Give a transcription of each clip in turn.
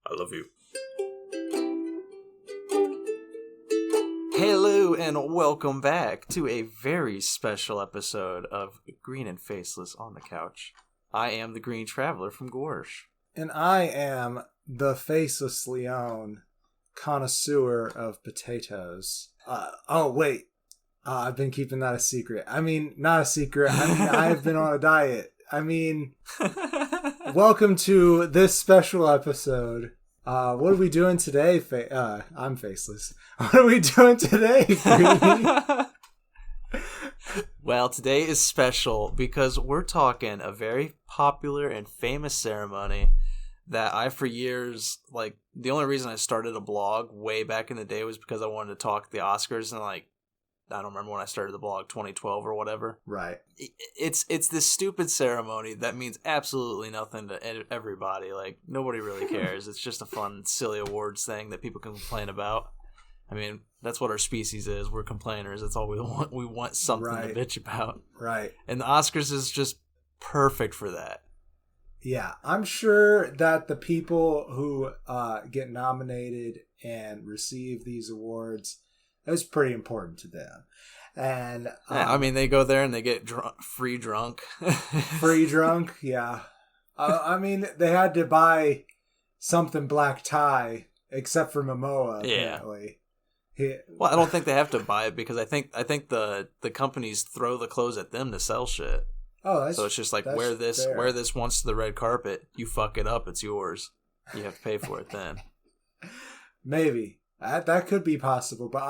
I love you. Hello and welcome back to a very special episode of Green and Faceless on the Couch. I am the Green Traveler from Gorsh. And I am the Faceless Leon, connoisseur of potatoes. I've been keeping that a secret. I mean, not a secret. I mean, I've been on a diet. I mean, welcome to this special episode. What are we doing today? I'm faceless. What are we doing today, Greenie? Well, today is special because we're talking a very popular and famous ceremony that I, for years, like, the only reason I started a blog way back in the day was because I wanted to talk the Oscars, and, like, I don't remember when I started the blog, 2012 or whatever. Right. It's this stupid ceremony that means absolutely nothing to everybody. Like, nobody really cares. It's just a fun, silly awards thing that people can complain about. I mean, that's what our species is. We're complainers. That's all we want. We want something to bitch about. Right. And the Oscars is just perfect for that. Yeah, I'm sure that the people who get nominated and receive these awards, that's pretty important to them. And yeah, I mean, they go there and they get free drunk. Free drunk, yeah. I mean, they had to buy something black tie, except for Momoa, apparently. Yeah. Well, I don't think they have to buy it because I think the companies throw the clothes at them to sell shit. Oh, so it's just like wear this once to the red carpet. You fuck it up, it's yours. You have to pay for it then. Maybe that could be possible, but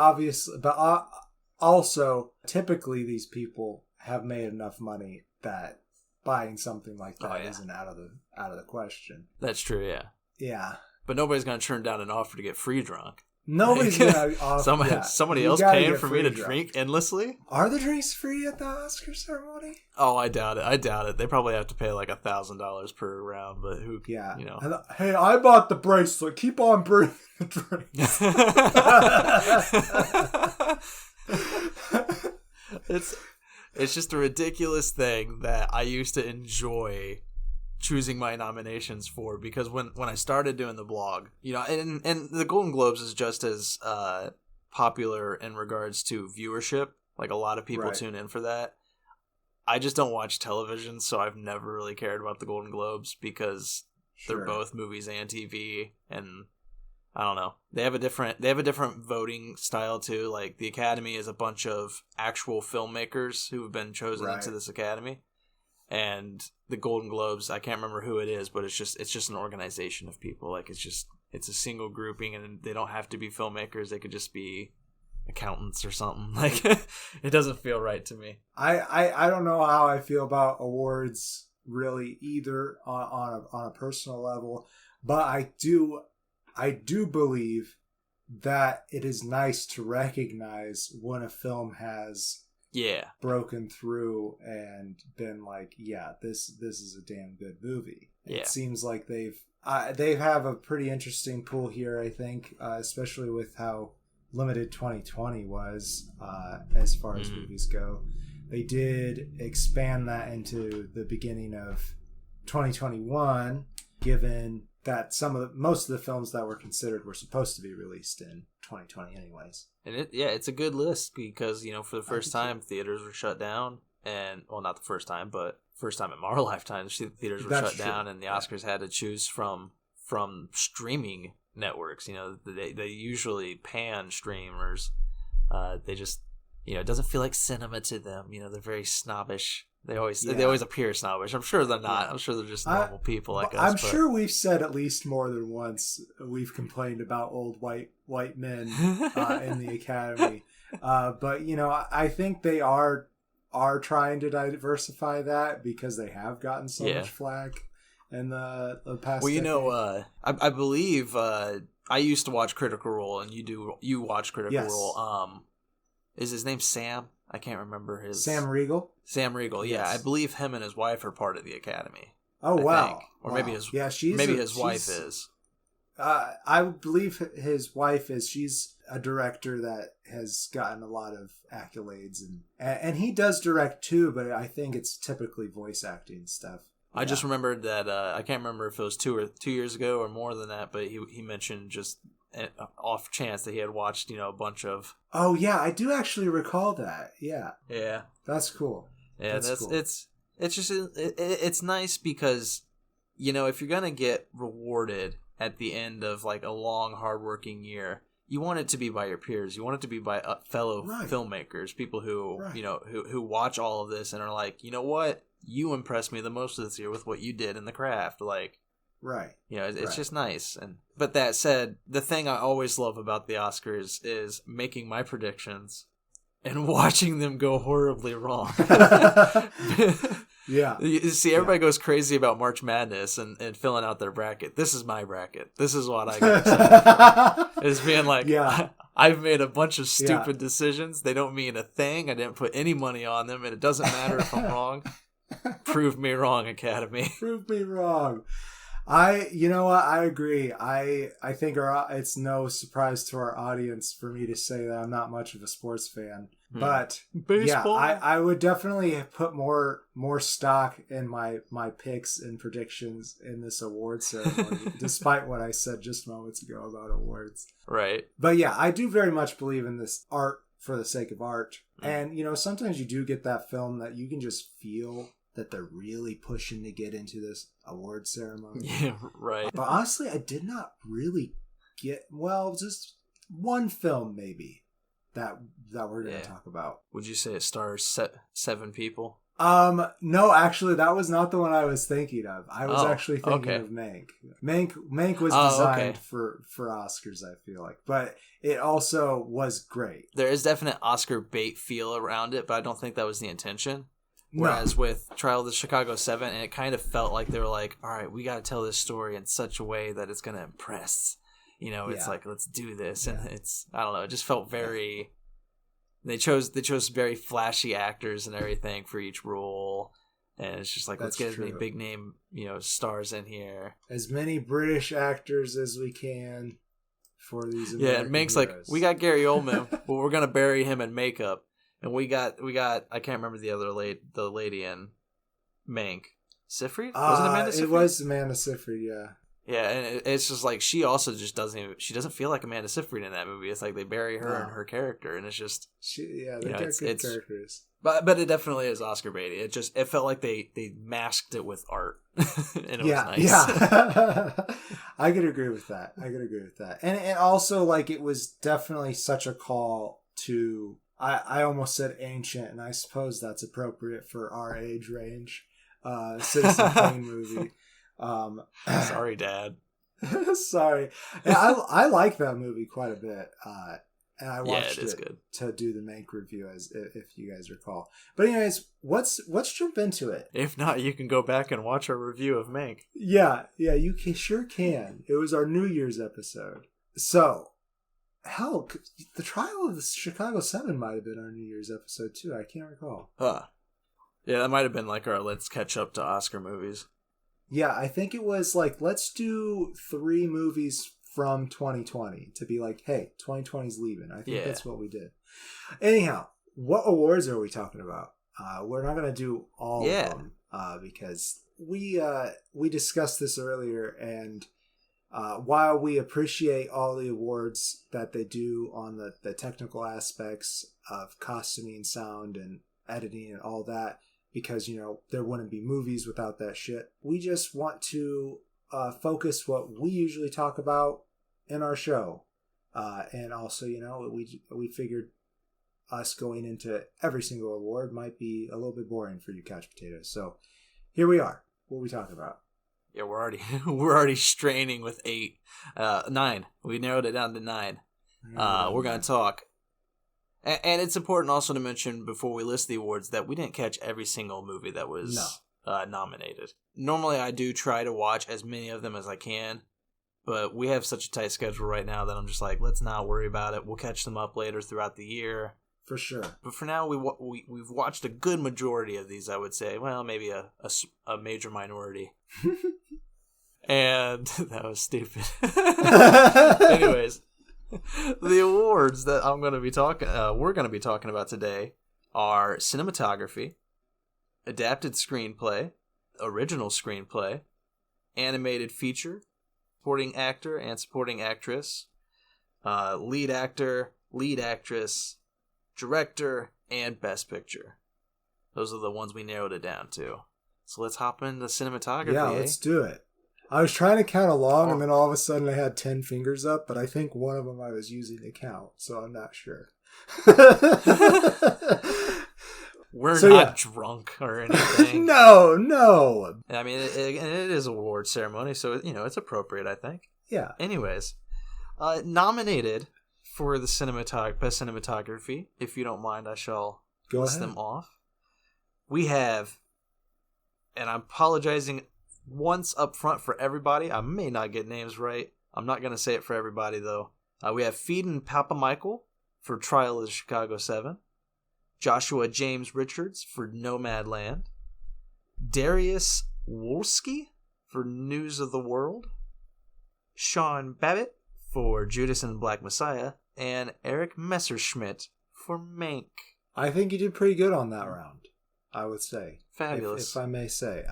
also typically these people have made enough money that buying something like that isn't out of the question. That's true, yeah. Yeah, but nobody's gonna turn down an offer to get free drunk. Nobody's gonna offer somebody else paying for me to drink endlessly. Are the drinks free at the Oscar ceremony? Oh, I doubt it. They probably have to pay like $1,000 per round, but who? Yeah, you know. Hey, I bought the bracelet. Keep on bringing the drinks. It's just a ridiculous thing that I used to enjoy choosing my nominations for, because when I started doing the blog, you know, and the Golden Globes is just as popular in regards to viewership. Like, a lot of people tune in for that. I just don't watch television, so I've never really cared about the Golden Globes because they're both movies and TV, and I don't know. They have a different voting style too. Like, the Academy is a bunch of actual filmmakers who have been chosen into this Academy. And the Golden Globes, I can't remember who it is, but it's just an organization of people. Like, it's a single grouping, and they don't have to be filmmakers. They could just be accountants or something. Like, it doesn't feel right to me. I don't know how I feel about awards really either on a personal level, but I do believe that it is nice to recognize when a film has broken through and been like, this is a damn good movie. It seems like they have a pretty interesting pool here, I think, especially with how limited 2020 was as far as movies go. They did expand that into the beginning of 2021, given that most of the films that were considered were supposed to be released in 2020 anyways. And it's a good list because, you know, for the first time, theaters were shut down. And, well, not the first time, but first time in our lifetime, theaters were shut down, and the Oscars had to choose from streaming networks. You know, they usually pan streamers. They just, you know, it doesn't feel like cinema to them. You know, they're very snobbish. They always appear snobbish. I'm sure they're not. I'm sure they're just normal people like us. I'm sure we've said at least more than once we've complained about old white men in the Academy. But, you know, I think they are trying to diversify that because they have gotten so much flack in the past. Well, you know, I believe I used to watch Critical Role, and you watch Critical Role. Is his name Sam? I can't remember his... Sam Riegel? Sam Riegel, yeah. I believe him and his wife are part of the Academy. Oh, wow. Or maybe his wife is. I believe his wife is. She's a director that has gotten a lot of accolades. And he does direct too, but I think it's typically voice acting stuff. I just remembered that I can't remember if it was 2 years ago or more than that, but he mentioned just off chance that he had watched a bunch of. Oh yeah, I do actually recall that. Yeah. Yeah. That's cool. Yeah, that's cool. It's just it's nice because if you're gonna get rewarded at the end of like a long hardworking year, you want it to be by your peers. You want it to be by fellow filmmakers, people who who watch all of this and are like, you know what, you impressed me the most this year with what you did in the craft, like. Right. It's just nice. But that said, the thing I always love about the Oscars is making my predictions and watching them go horribly wrong. Yeah. You see, everybody goes crazy about March Madness and filling out their bracket. This is my bracket. This is what I got. It's being like, I've made a bunch of stupid decisions. They don't mean a thing. I didn't put any money on them, and it doesn't matter if I'm wrong. Prove me wrong, Academy. Prove me wrong. You know what? I agree. I think it's no surprise to our audience for me to say that I'm not much of a sports fan, but baseball. Yeah, I would definitely put more stock in my picks and predictions in this award ceremony, despite what I said just moments ago about awards. Right. But yeah, I do very much believe in this art for the sake of art, and sometimes you do get that film that you can just feel that they're really pushing to get into this award ceremony. Yeah, right. But honestly, I did not really get, just one film maybe that we're going to talk about. Would you say it stars 7 people? No, actually, that was not the one I was thinking of. I was actually thinking of Mank. Mank was designed for Oscars, I feel like. But it also was great. There is definite Oscar bait feel around it, but I don't think that was the intention. Whereas with Trial of the Chicago 7, and it kind of felt like they were like, all right, we got to tell this story in such a way that it's going to impress. It's like, let's do this. And it's, I don't know, it just felt very, they chose very flashy actors and everything for each role. And it's just like, let's get as many big name, stars in here. As many British actors as we can for these American Yeah, and Mank's heroes. like, we got Gary Oldman, but we're going to bury him in makeup. And we got I can't remember the lady in Mank. Seyfried? Was it Amanda Seyfried? It was Amanda Seyfried, yeah. Yeah, and it's just like she also just doesn't feel like Amanda Seyfried in that movie. It's like they bury her in her character, and it's just they got good characters. But it definitely is Oscar baity. It felt like they masked it with art, and it was nice. Yeah, I could agree with that. And also like it was definitely such a call to. I almost said ancient, and I suppose that's appropriate for our age range. Citizen Kane movie. Sorry, Dad. Sorry. Yeah, I like that movie quite a bit. And I watched it good. To do the Mank review, if you guys recall. But anyways, let's jump into it. If not, you can go back and watch our review of Mank. Yeah, you sure can. It was our New Year's episode. So. Hell, the Trial of the Chicago 7 might have been our New Year's episode too. I can't recall. Yeah, that might have been like our let's catch up to Oscar movies. Yeah, I think it was like, let's do 3 movies from 2020 to be like, hey, 2020's leaving. I think that's what we did. Anyhow, what awards are we talking about? We're not going to do all of them because we discussed this earlier, and while we appreciate all the awards that they do on the technical aspects of costuming, sound, and editing and all that, because, there wouldn't be movies without that shit, we just want to focus what we usually talk about in our show. And also, we figured us going into every single award might be a little bit boring for you couch potatoes. So here we are. What are we talking about? Yeah, we're already straining with 9. We narrowed it down to 9. We're gonna talk, and it's important also to mention before we list the awards that we didn't catch every single movie that was nominated. Normally, I do try to watch as many of them as I can, but we have such a tight schedule right now that I'm just like, let's not worry about it. We'll catch them up later throughout the year. For sure. But for now, we've watched a good majority of these, I would say. Well, maybe a major minority. And that was stupid. Anyways, the awards that we're going to be talking about today are cinematography, adapted screenplay, original screenplay, animated feature, supporting actor and supporting actress, lead actor, lead actress, director, and best picture. Those are the ones we narrowed it down to. So let's hop into cinematography. Yeah, let's do it. I was trying to count along, and then all of a sudden I had 10 fingers up, but I think one of them I was using to count, so I'm not sure. We're not drunk or anything. No. I mean, it is a award ceremony, so it's appropriate, I think. Yeah. Anyways, nominated for the best cinematography. If you don't mind, I shall list them off. We have, and I'm apologizing once up front for everybody. I may not get names right. I'm not going to say it for everybody, though. We have Feedin' Papa Michael for Trial of the Chicago 7. Joshua James Richards for Nomadland. Darius Wolski for News of the World. Sean Babbitt for Judas and the Black Messiah. And Eric Messerschmidt for Mank. I think you did pretty good on that round, I would say. Fabulous. If I may say.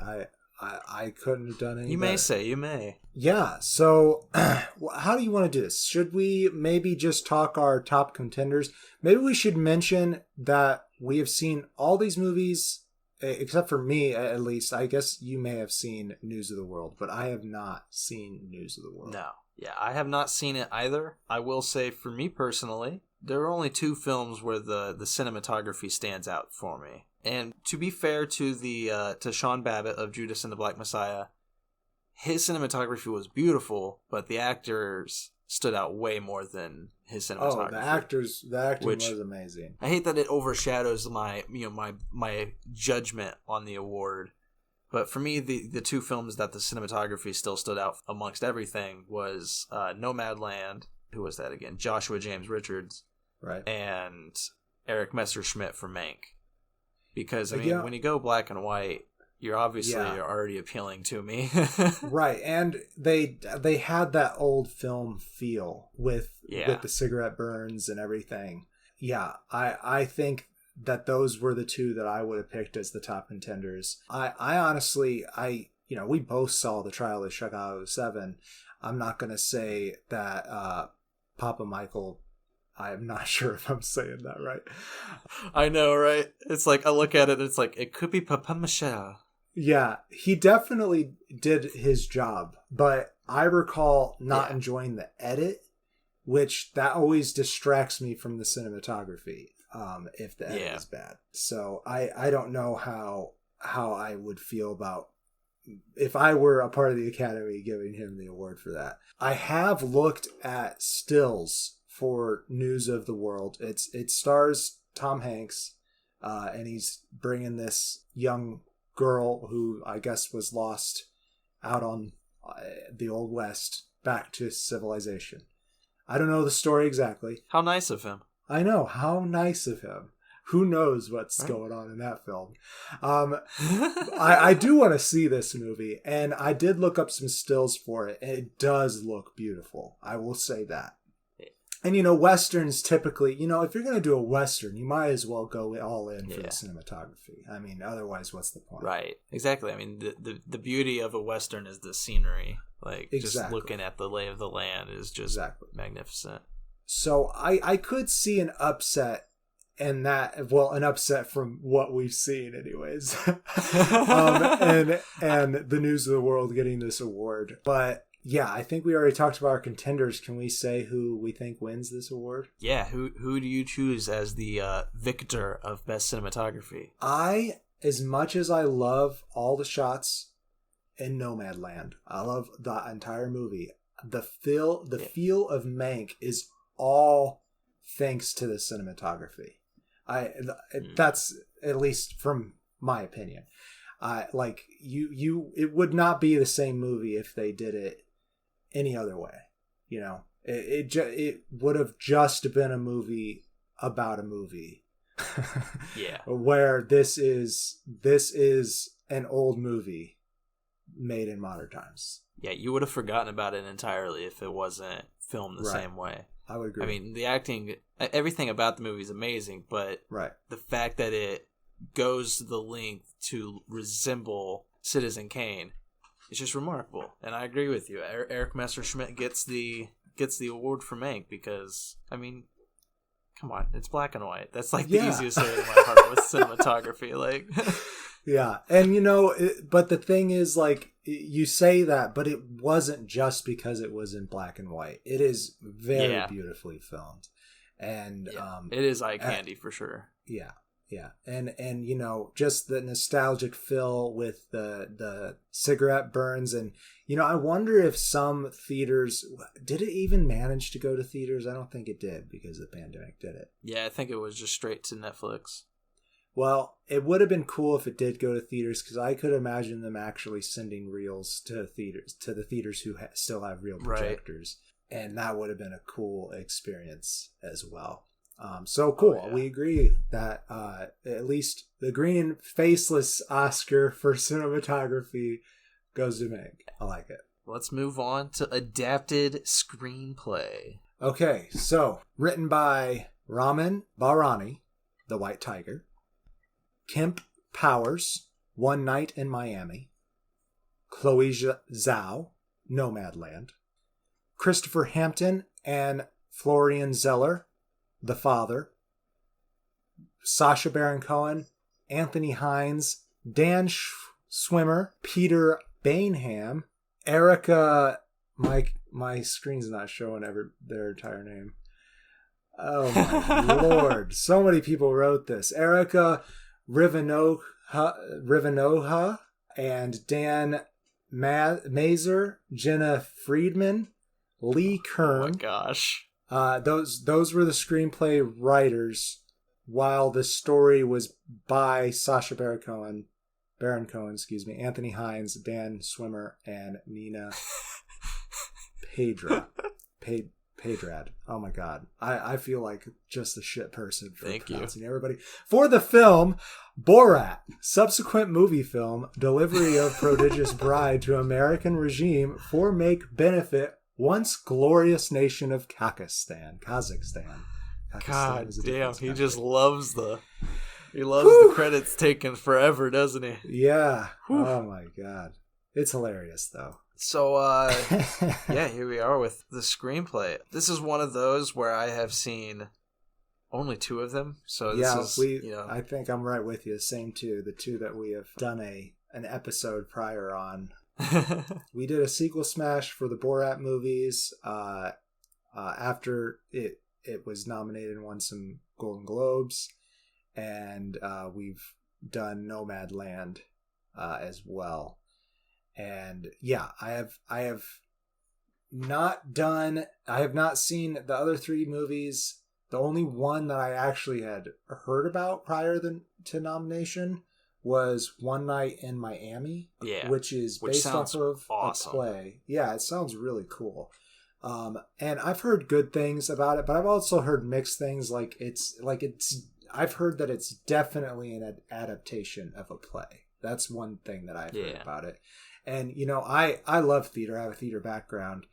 I couldn't have done any You better. You may. Yeah, so how do you want to do this? Should we maybe just talk our top contenders? Maybe we should mention that we have seen all these movies, except for me at least. I guess you may have seen News of the World, but I have not seen News of the World. No. Yeah, I have not seen it either. I will say, for me personally, there are only two films where the cinematography stands out for me. And to be fair to to Sean Babbitt of Judas and the Black Messiah, his cinematography was beautiful, but the actors stood out way more than his cinematography. The acting was amazing. I hate that it overshadows my judgment on the award. But for me, the two films that the cinematography still stood out amongst everything was Nomadland. Who was that again? Joshua James Richards. Right. And Eric Messerschmidt for Mank. Because, I mean, when you go black and white, you're obviously already appealing to me. Right. And they had that old film feel with the cigarette burns and everything. Yeah, I think that those were the two that I would have picked as the top contenders. I honestly, we both saw the Trial of Chicago 7. I'm not going to say that Papa Michael... I'm not sure if I'm saying that right. I know, right? It's like, I look at it, it's like, it could be Papa Michel. Yeah, he definitely did his job, but I recall not enjoying the edit, which that always distracts me from the cinematography, if the edit is bad. So I don't know how I would feel about if I were a part of the Academy giving him the award for that. I have looked at stills for News of the World. It stars Tom Hanks, and he's bringing this young girl who I guess was lost out on the Old West back to civilization. I don't know the story exactly. How nice of him. I know, how nice of him. Who knows what's going on in that film. I do want to see this movie, and I did look up some stills for it, and it does look beautiful. I will say that. And, Westerns typically, if you're going to do a Western, you might as well go all in for the cinematography. I mean, otherwise, what's the point? Right. Exactly. I mean, the beauty of a Western is the scenery. Like, just looking at the lay of the land is just magnificent. So I could see an upset and an upset from what we've seen anyways. And the News of the World getting this award. But yeah, I think we already talked about our contenders. Can we say who we think wins this award? Yeah, who do you choose as the victor of Best Cinematography? As much as I love all the shots in Nomadland, I love the entire movie. The feel of Mank is all thanks to the cinematography. That's at least from my opinion. It would not be the same movie if they did it any other way. It would have just been a movie about a movie. Yeah. Where this is an old movie made in modern times. Yeah, you would have forgotten about it entirely if it wasn't filmed the same way. I would agree. I mean, the acting, everything about the movie is amazing, but the fact that it goes to the length to resemble Citizen Kane. It's just remarkable, and I agree with you. Eric Messerschmidt gets the award for Mank because, I mean, come on, it's black and white. That's like the easiest way in my heart with cinematography. Like, yeah, and but the thing is, like, you say that, but it wasn't just because it was in black and white. It is very beautifully filmed, and it is eye candy for sure. Yeah. Yeah, and just the nostalgic fill with the cigarette burns, and I wonder if some theaters, did it even manage to go to theaters? I don't think it did because of the pandemic, did it? Yeah, I think it was just straight to Netflix. Well, it would have been cool if it did go to theaters, because I could imagine them actually sending reels to the theaters who still have real projectors, and that would have been a cool experience as well. So cool. Oh, yeah. We agree that at least the Green and Faceless Oscar for cinematography goes to Meg. I like it. Let's move on to adapted screenplay. Okay, so written by Ramin Bahrani, The White Tiger, Kemp Powers, One Night in Miami, Chloe Zhao, Nomadland, Christopher Hampton and Florian Zeller, The Father, Sacha Baron Cohen, Anthony Hines, Dan Swimmer, Peter Bainham, Erica. My screen's not showing their entire name. Oh my lord! So many people wrote this. Erica Rivenoha and Dan Mazer, Jenna Friedman, Lee Kern. Oh my gosh. Those were the screenplay writers, while the story was by Sacha Baron Cohen, Anthony Hines, Dan Swimmer, and Nina Pedrad. Oh my god. I feel like just a shit person for pronouncing everybody. For the film, Borat, subsequent movie film, delivery of prodigious bride to American regime for make benefit once glorious nation of Kazakhstan. God damn, he just loves the credits taken forever, doesn't he? Yeah. Whew. Oh my god. It's hilarious though. So here we are with the screenplay. This is one of those where I have seen only two of them. So this is I think I'm right with you. Same two. The two that we have done an episode prior on. We did a sequel smash for the Borat movies after it was nominated and won some Golden Globes, and we've done Nomadland as well. And yeah, I have not seen the other three movies. The only one that I actually had heard about prior to nomination was One Night in Miami, which is based off of awesome. A play. Yeah, it sounds really cool. And I've heard good things about it, but I've also heard mixed things. I've heard that it's definitely an adaptation of a play. That's one thing that I've heard about it. And, I love theater. I have a theater background.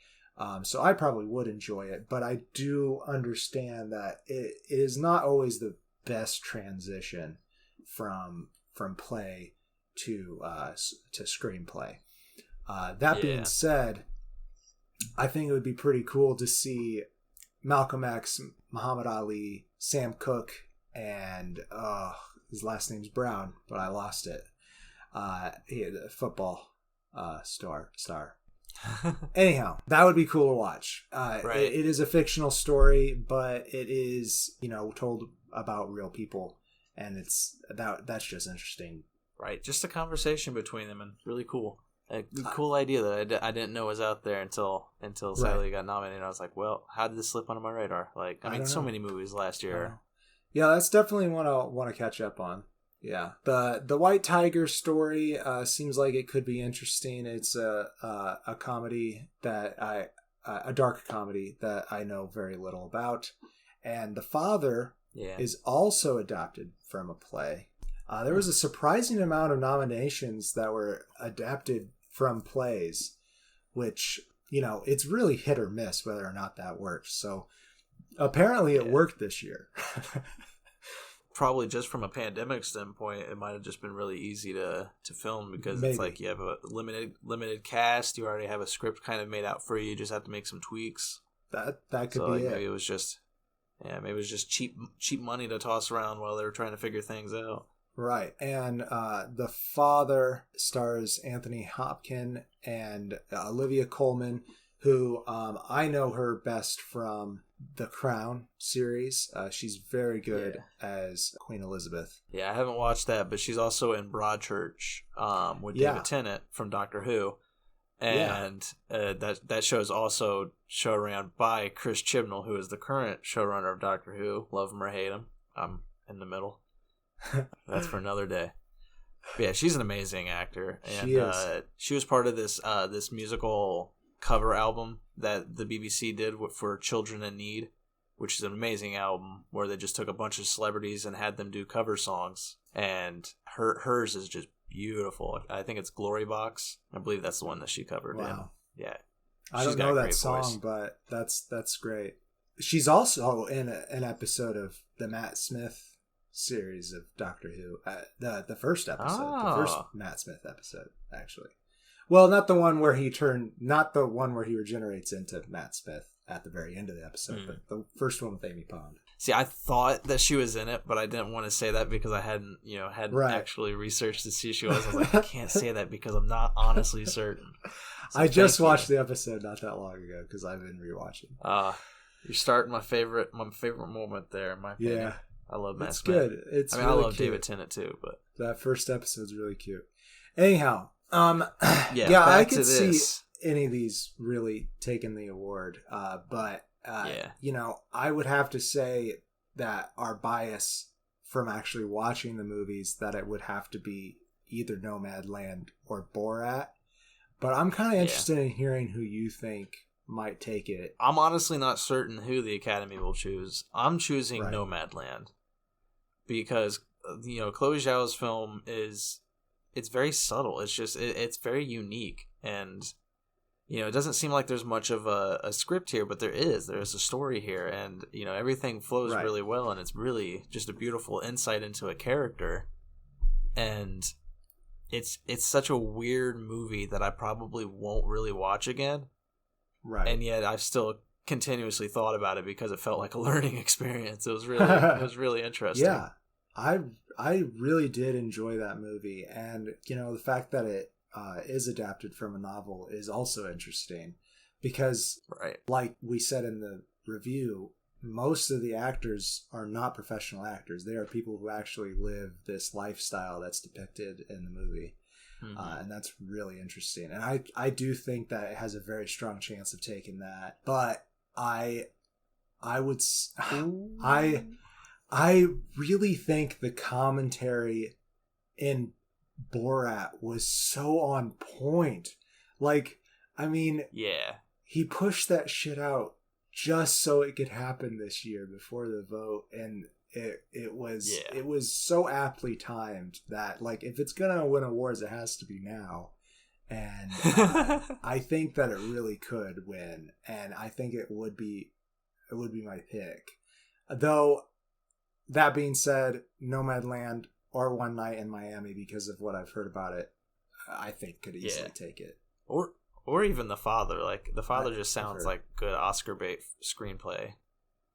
So I probably would enjoy it, but I do understand that it is not always the best transition from play to screenplay. That being said, I think it would be pretty cool to see Malcolm X, Muhammad Ali, Sam Cooke, and his last name's Brown, but I lost it. The football star. Anyhow, that would be cool to watch. It is a fictional story, but it is told about real people. And that's just interesting. Right. Just a conversation between them, and really cool. A cool idea that I didn't know was out there until Sally got nominated. I was like, well, how did this slip onto my radar? Like, I mean, so many movies last year. Yeah, that's definitely one I want to catch up on. Yeah. The White Tiger story seems like it could be interesting. It's a comedy that a dark comedy that I know very little about. And The Father is also adapted from a play. There was a surprising amount of nominations that were adapted from plays, which, it's really hit or miss whether or not that works. So apparently it worked this year. probably just from a pandemic standpoint, it might have just been really easy to film because Maybe. it's like you have a limited cast. You already have a script kind of made out for you. You just have to make some tweaks. That could So be like it. maybe it was just cheap money to toss around while they were trying to figure things out. Right. And the father stars Anthony Hopkins and Olivia Colman, who I know her best from the Crown series. She's very good as Queen Elizabeth. Yeah, I haven't watched that, but she's also in Broadchurch with David Tennant from Doctor Who. And that show is also showrun by Chris Chibnall, who is the current showrunner of Doctor Who. Love him or hate him. I'm in the middle. That's for another day. But yeah, she's an amazing actor, and she was part of this musical cover album that the BBC did for Children in Need, which is an amazing album where they just took a bunch of celebrities and had them do cover songs. And hers is just beautiful. I think it's Glory Box. I believe that's the one that she covered. Wow. And yeah, I don't know that song, but that's great. She's also in an episode of the Matt Smith series of Doctor Who, the first episode, the first Matt Smith episode, actually. Well, not the one where he regenerates into Matt Smith at the very end of the episode, but the first one with Amy Pond. See, I thought that she was in it, but I didn't want to say that because I hadn't actually researched to see who she was. I was like, I can't say that because I'm not honestly certain. So I just watched the episode not that long ago because I've been rewatching. You're starting my favorite moment there. In my opinion. Yeah. I love Matt It's Smith. good. I really love cute. David Tennant too, but that first episode's really cute. Anyhow, yeah, I could see any of these really taking the award, but I would have to say that our bias from actually watching the movies, that it would have to be either Nomadland or Borat. But I'm kind of interested in hearing who you think might take it. I'm honestly not certain who the Academy will choose. I'm choosing Nomadland because Chloe Zhao's film it's very subtle. It's just it's very unique, and it doesn't seem like there's much of a script here, but there's a story here, and everything flows really well, and it's really just a beautiful insight into a character, and it's such a weird movie that I probably won't really watch again. Right. And yet I've still continuously thought about it because it felt like a learning experience. It was really interesting. Yeah. I really did enjoy that movie, and the fact that it is adapted from a novel is also interesting because like we said in the review, most of the actors are not professional actors. They are people who actually live this lifestyle that's depicted in the movie. And that's really interesting. And I do think that it has a very strong chance of taking that. But I really think the commentary in Borat was so on point. Like, I mean, he pushed that shit out just so it could happen this year before the vote, and it was so aptly timed that, like, if it's gonna win awards, it has to be now. And I think that it really could win, and I think it would be my pick. Though, that being said, Nomadland or One Night in Miami, because of what I've heard about it, I think could easily take it. Or even The Father. Like, The Father just sounds like good Oscar bait screenplay.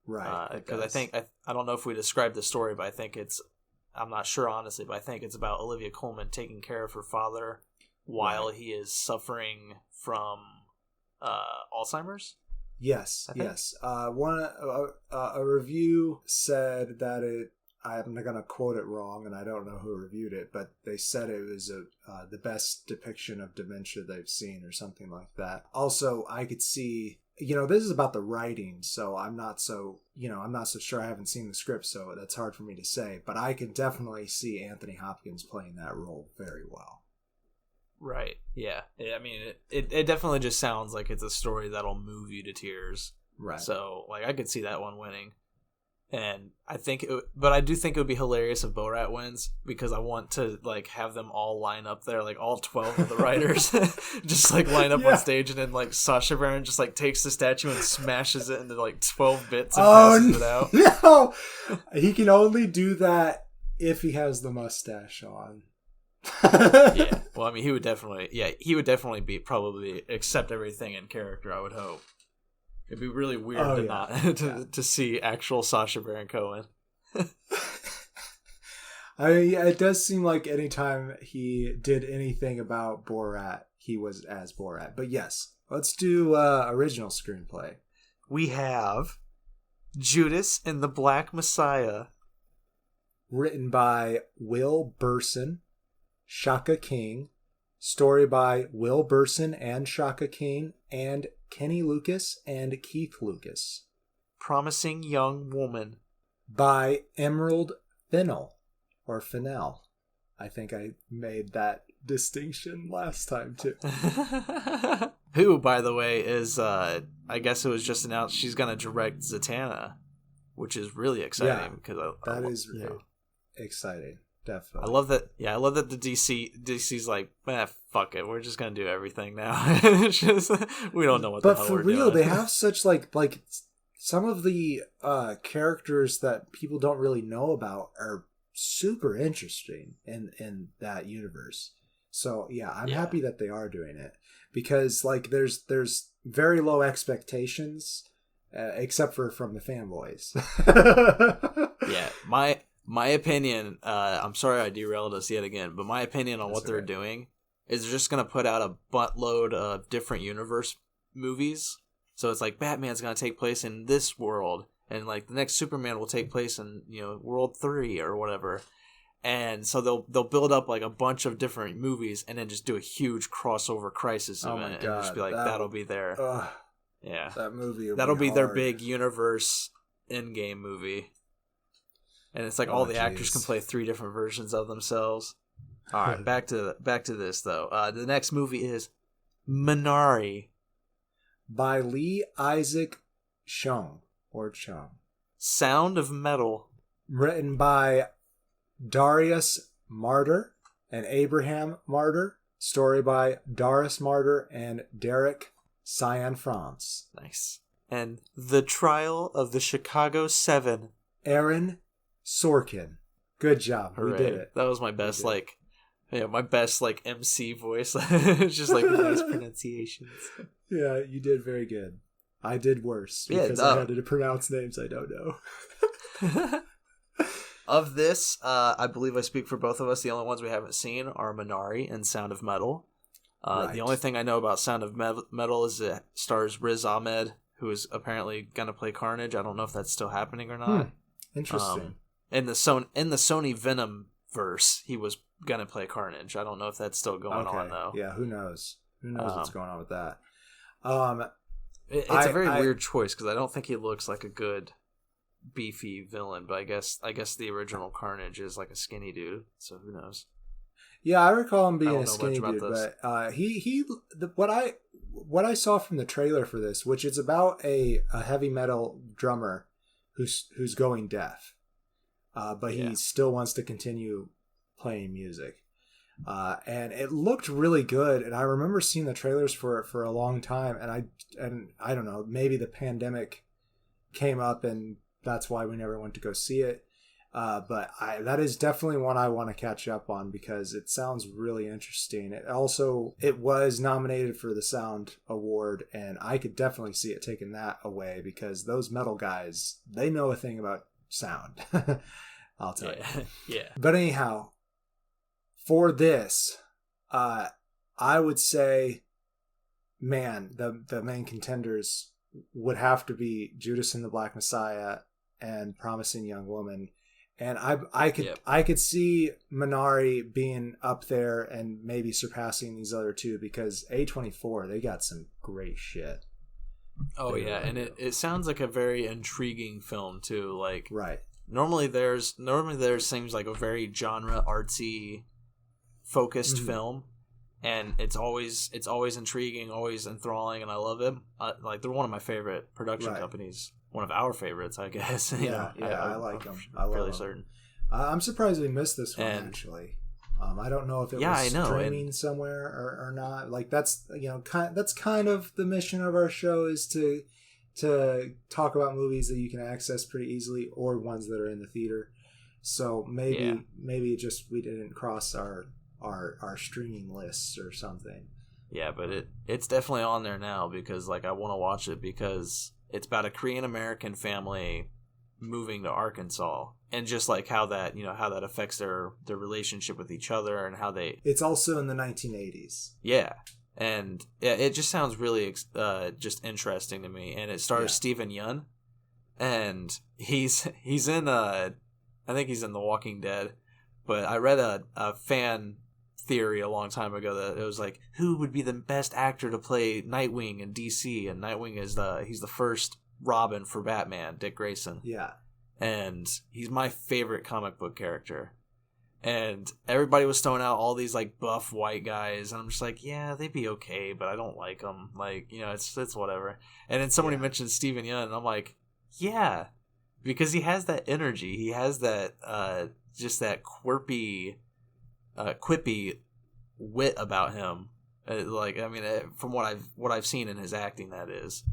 Right. Because I don't know if we described the story, but I think I'm not sure honestly, but I think it's about Olivia Colman taking care of her father while he is suffering from Alzheimer's. Yes. A review said that I'm not going to quote it wrong, and I don't know who reviewed it, but they said it was the best depiction of dementia they've seen, or something like that. Also, I could see, this is about the writing, so I'm not so sure. I haven't seen the script, so that's hard for me to say, but I can definitely see Anthony Hopkins playing that role very well. Right. Yeah. I mean, it definitely just sounds like it's a story that'll move you to tears. Right. So, like, I could see that one winning. And I think, but I do think it would be hilarious if Borat wins, because I want to like have them all line up there, like all 12 of the writers, just like line up on stage, and then like Sacha Baron just like takes the statue and smashes it into like 12 bits and passes it out. No, he can only do that if he has the mustache on. Yeah, well, I mean, he would definitely be probably accept everything in character, I would hope. It'd be really weird to see actual Sacha Baron Cohen. I mean, it does seem like anytime he did anything about Borat, he was as Borat. But yes, let's do original screenplay. We have Judas and the Black Messiah. Written by Will Burson, Shaka King. Story by Will Burson and Shaka King and Kenny Lucas and Keith Lucas. Promising Young Woman. By Emerald Fennell. Or Fennell. I think I made that distinction last time too. Who, by the way, is, I guess it was just announced she's going to direct Zatanna, which is really exciting. That is really exciting. Definitely. I love that. Yeah, I love that the DC's like, fuck it, we're just gonna do everything now. It's just, we don't know what. But the hell for we're real, doing. they have such like some of the characters that people don't really know about are super interesting in that universe. So yeah, I'm happy that they are doing it, because like there's very low expectations, except for from the fanboys. Yeah, my opinion, I'm sorry I derailed us yet again, but my opinion on what they're doing is they're just going to put out a buttload of different universe movies. So it's like Batman's going to take place in this world, and like the next Superman will take place in, World 3 or whatever. And so they'll build up like a bunch of different movies and then just do a huge crossover crisis event and just be like, that'll be their that movie. That'll be their big universe endgame movie. And it's like all the actors can play 3 different versions of themselves. All right, back to this though. The next movie is Minari by Lee Isaac Chung. Sound of Metal, written by Darius Martyr and Abraham Martyr. Story by Darius Martyr and Derek Cianfrance. Nice. And The Trial of the Chicago 7. Aaron Sorkin. Good job. Hooray. We did it. That was my best MC voice. It's just like nice pronunciations. Yeah, you did very good. I did worse because I had to pronounce names I don't know. Of this, I believe I speak for both of us. The only ones we haven't seen are Minari and Sound of Metal. Right. The only thing I know about Sound of Metal is it stars Riz Ahmed, who is apparently going to play Carnage. I don't know if that's still happening or not. Interesting. In the Sony Venom verse, he was going to play Carnage. I don't know if that's still going on, though. Yeah, who knows? Who knows what's going on with that? It's a very weird choice, because I don't think he looks like a good beefy villain, but I guess the original Carnage is like a skinny dude, so who knows? Yeah, I recall him being a skinny dude, but what I saw from the trailer for this, which is about a heavy metal drummer who's going deaf, but he still wants to continue playing music, and it looked really good. And I remember seeing the trailers for it for a long time, and I don't know, maybe the pandemic came up and that's why we never went to go see it. But that is definitely one I want to catch up on, because it sounds really interesting. It was nominated for the Sound Award, and I could definitely see it taking that away, because those metal guys, they know a thing about sound. I'll tell you. Yeah. But anyhow, for this, I would say, man, the main contenders would have to be Judas and the Black Messiah and Promising Young Woman. And I could see Minari being up there and maybe surpassing these other two, because A24, they got some great shit. Oh yeah, and it sounds like a very intriguing film too. Like, right. Normally there's seems like a very genre artsy focused film, and it's always intriguing, always enthralling, and I love it. Like, they're one of my favorite production companies. one of our favorites, I guess. I like him. I'm fairly certain. I'm surprised we missed this one, And actually. I don't know if it was streaming somewhere or not. Like that's that's kind of the mission of our show, is to talk about movies that you can access pretty easily or ones that are in the theater. So maybe just we didn't cross our streaming lists or something. Yeah, but it's definitely on there now because like I want to watch it because it's about a Korean American family moving to Arkansas, and just like how that affects their relationship with each other, and how they... It's also in the 1980s. Yeah, and it just sounds really just interesting to me. And it stars Steven Yeun, and he's in I think he's in The Walking Dead. But I read a fan theory a long time ago that it was like, who would be the best actor to play Nightwing in DC? And Nightwing is he's the first Robin for Batman, Dick Grayson. Yeah. And he's my favorite comic book character. And everybody was throwing out all these like buff white guys, and I'm just like, yeah, they'd be okay, but I don't like them. Like, it's whatever. And then somebody mentioned Steven Yeun, and I'm like, yeah, because he has that energy. He has that just that quippy wit about him. From what I've seen in his acting, that is.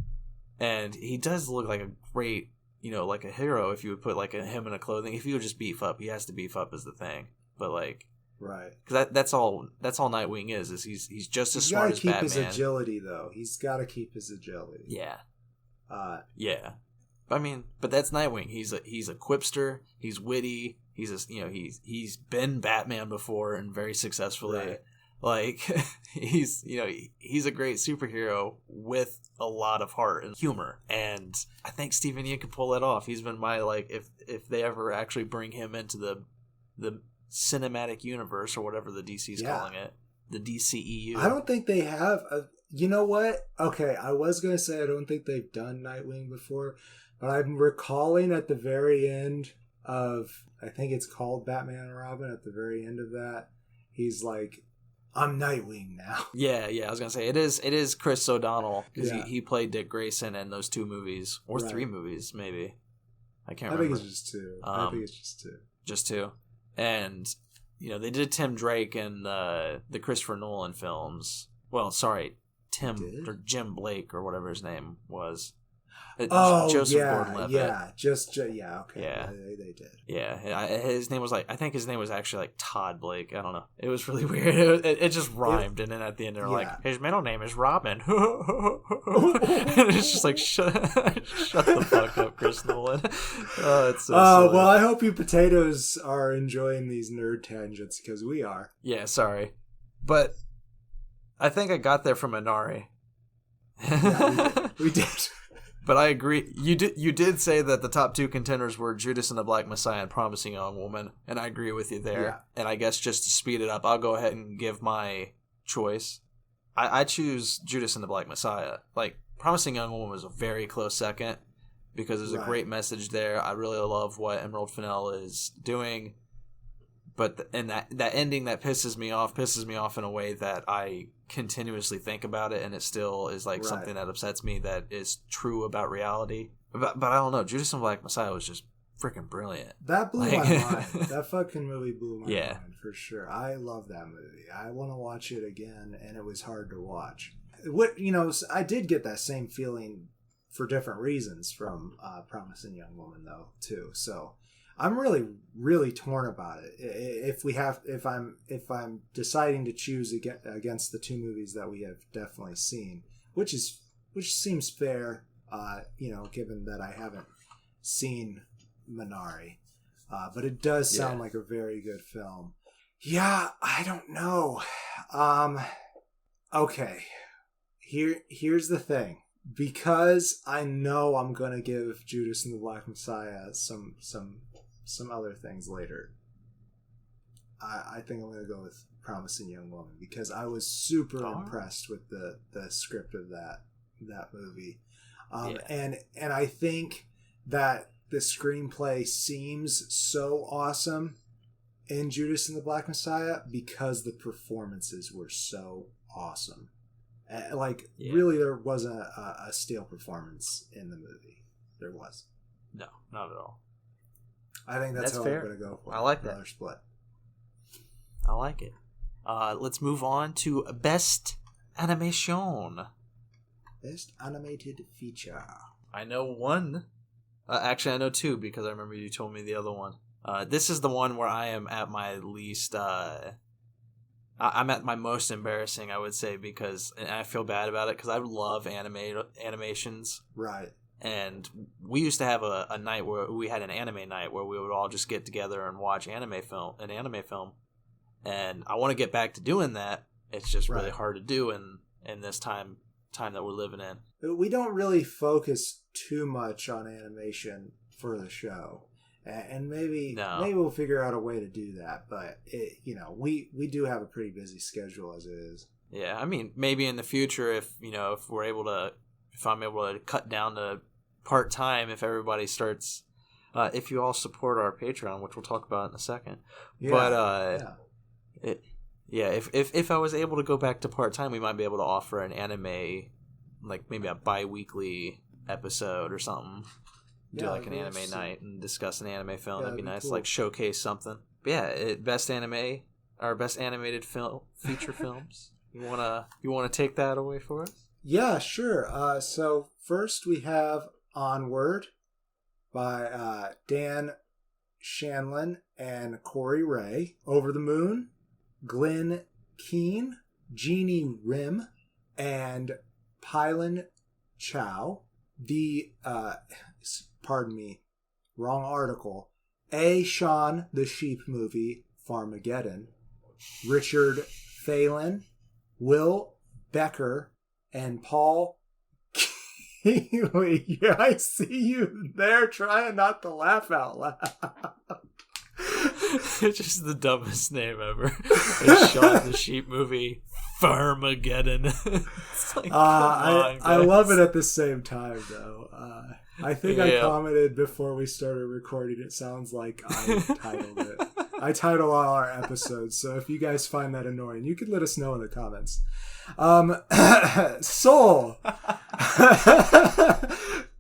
And he does look like a great, like a hero if you would put like him in a clothing. If you would just beef up, he has to beef up is the thing. But like, right? Because that's all Nightwing is he's just as smart as Batman. He's got to keep his agility though. He's got to keep his agility. Yeah. Yeah. I mean, but that's Nightwing. He's a quipster. He's witty. He's been Batman before and very successfully. Right. Like he's a great superhero with a lot of heart and humor, and I think Steven Yeun can pull that off. He's been my if they ever actually bring him into the cinematic universe or whatever the DC's calling it, the DCEU. I don't think they have. You know what? Okay, I was gonna say I don't think they've done Nightwing before, but I'm recalling at the very end of, I think it's called Batman and Robin. At the very end of that, he's like, I'm Nightwing now. Yeah. I was gonna say it is Chris O'Donnell, because he played Dick Grayson in those 2 movies or 3 movies maybe. I can't remember. I think it's just 2. I think it's just 2. Just 2, and they did Tim Drake in the Christopher Nolan films. Well, sorry, Jim Blake or whatever his name was. Joseph Gordon-Levitt. Okay. Yeah. They did. Yeah, his name was I think his name was actually like Todd Blake. I don't know. It was really weird. It just rhymed, and then at the end they're like, his middle name is Robin. And it's just like, shut the fuck up, Chris Nolan. Oh, it's so silly. Well, I hope you potatoes are enjoying these nerd tangents, because we are. Yeah, sorry, but I think I got there from Minari. Yeah, we did. But I agree. You did say that the top 2 contenders were Judas and the Black Messiah and Promising Young Woman, and I agree with you there. Yeah. And I guess just to speed it up, I'll go ahead and give my choice. I choose Judas and the Black Messiah. Like, Promising Young Woman was a very close second, because there's a great message there. I really love what Emerald Fennell is doing. But that ending that pisses me off in a way that I continuously think about it, and it still is like something that upsets me that is true about reality. But I don't know. Judas and Black Messiah was just freaking brilliant. That blew my mind. That fucking movie blew my mind for sure. I love that movie. I want to watch it again, and it was hard to watch. I did get that same feeling for different reasons from Promising Young Woman though too. So I'm really, really torn about it. If I'm deciding to choose against the 2 movies that we have definitely seen, which seems fair, given that I haven't seen Minari, but it does sound like a very good film. Yeah, I don't know. Okay, here's the thing. Because I know I'm gonna give Judas and the Black Messiah some other things later, I think I'm going to go with Promising Young Woman, because I was super impressed with the script of that movie. And I think that the screenplay seems so awesome in Judas and the Black Messiah because the performances were so awesome. Really, there wasn't a stale performance in the movie. there was. No, not at all. I think that's how fair. I'm going to go for. I like another that. split. I like it. Let's move on to Best Animation. Best animated feature. I know one. Actually, I know two because I remember you told me the other one. This is the one where I am at my least... I'm at my most embarrassing, I would say, because and I feel bad about it because I love animations. Right. And we used to have a night where we had an anime night where we would all just get together and watch an anime film. And I want to get back to doing that. It's just really hard to do in this time that we're living in. We don't really focus too much on animation for the show. And maybe we'll figure out a way to do that. But, we do have a pretty busy schedule as it is. Yeah, I mean, maybe in the future if I'm able to cut down to part-time, if everybody starts, if you all support our Patreon, which we'll talk about in a second. Yeah, but, if I was able to go back to part-time, we might be able to offer an anime, like maybe a bi-weekly episode or something. Do like an anime night and discuss an anime film. That'd be nice. Cool. Like showcase something. But yeah, best anime or best animated film feature films. You wanna take that away for us? Yeah, sure. So first we have Onward by Dan Shanlin and Corey Ray. Over the Moon, Glenn Keane, Jeannie Rim, and Pylon Chow. The pardon me, wrong article. A. Shaun the Sheep movie, Farmageddon. Richard Phelan, Will Becker, and Paul Keeley. Yeah, I see you there trying not to laugh out loud. It's just the dumbest name ever. A Shaun the Sheep movie, Farmageddon. It's like, I love it at the same time, though. I think I commented before we started recording, it sounds like I titled it. I title all our episodes, so if you guys find that annoying, you can let us know in the comments. Soul.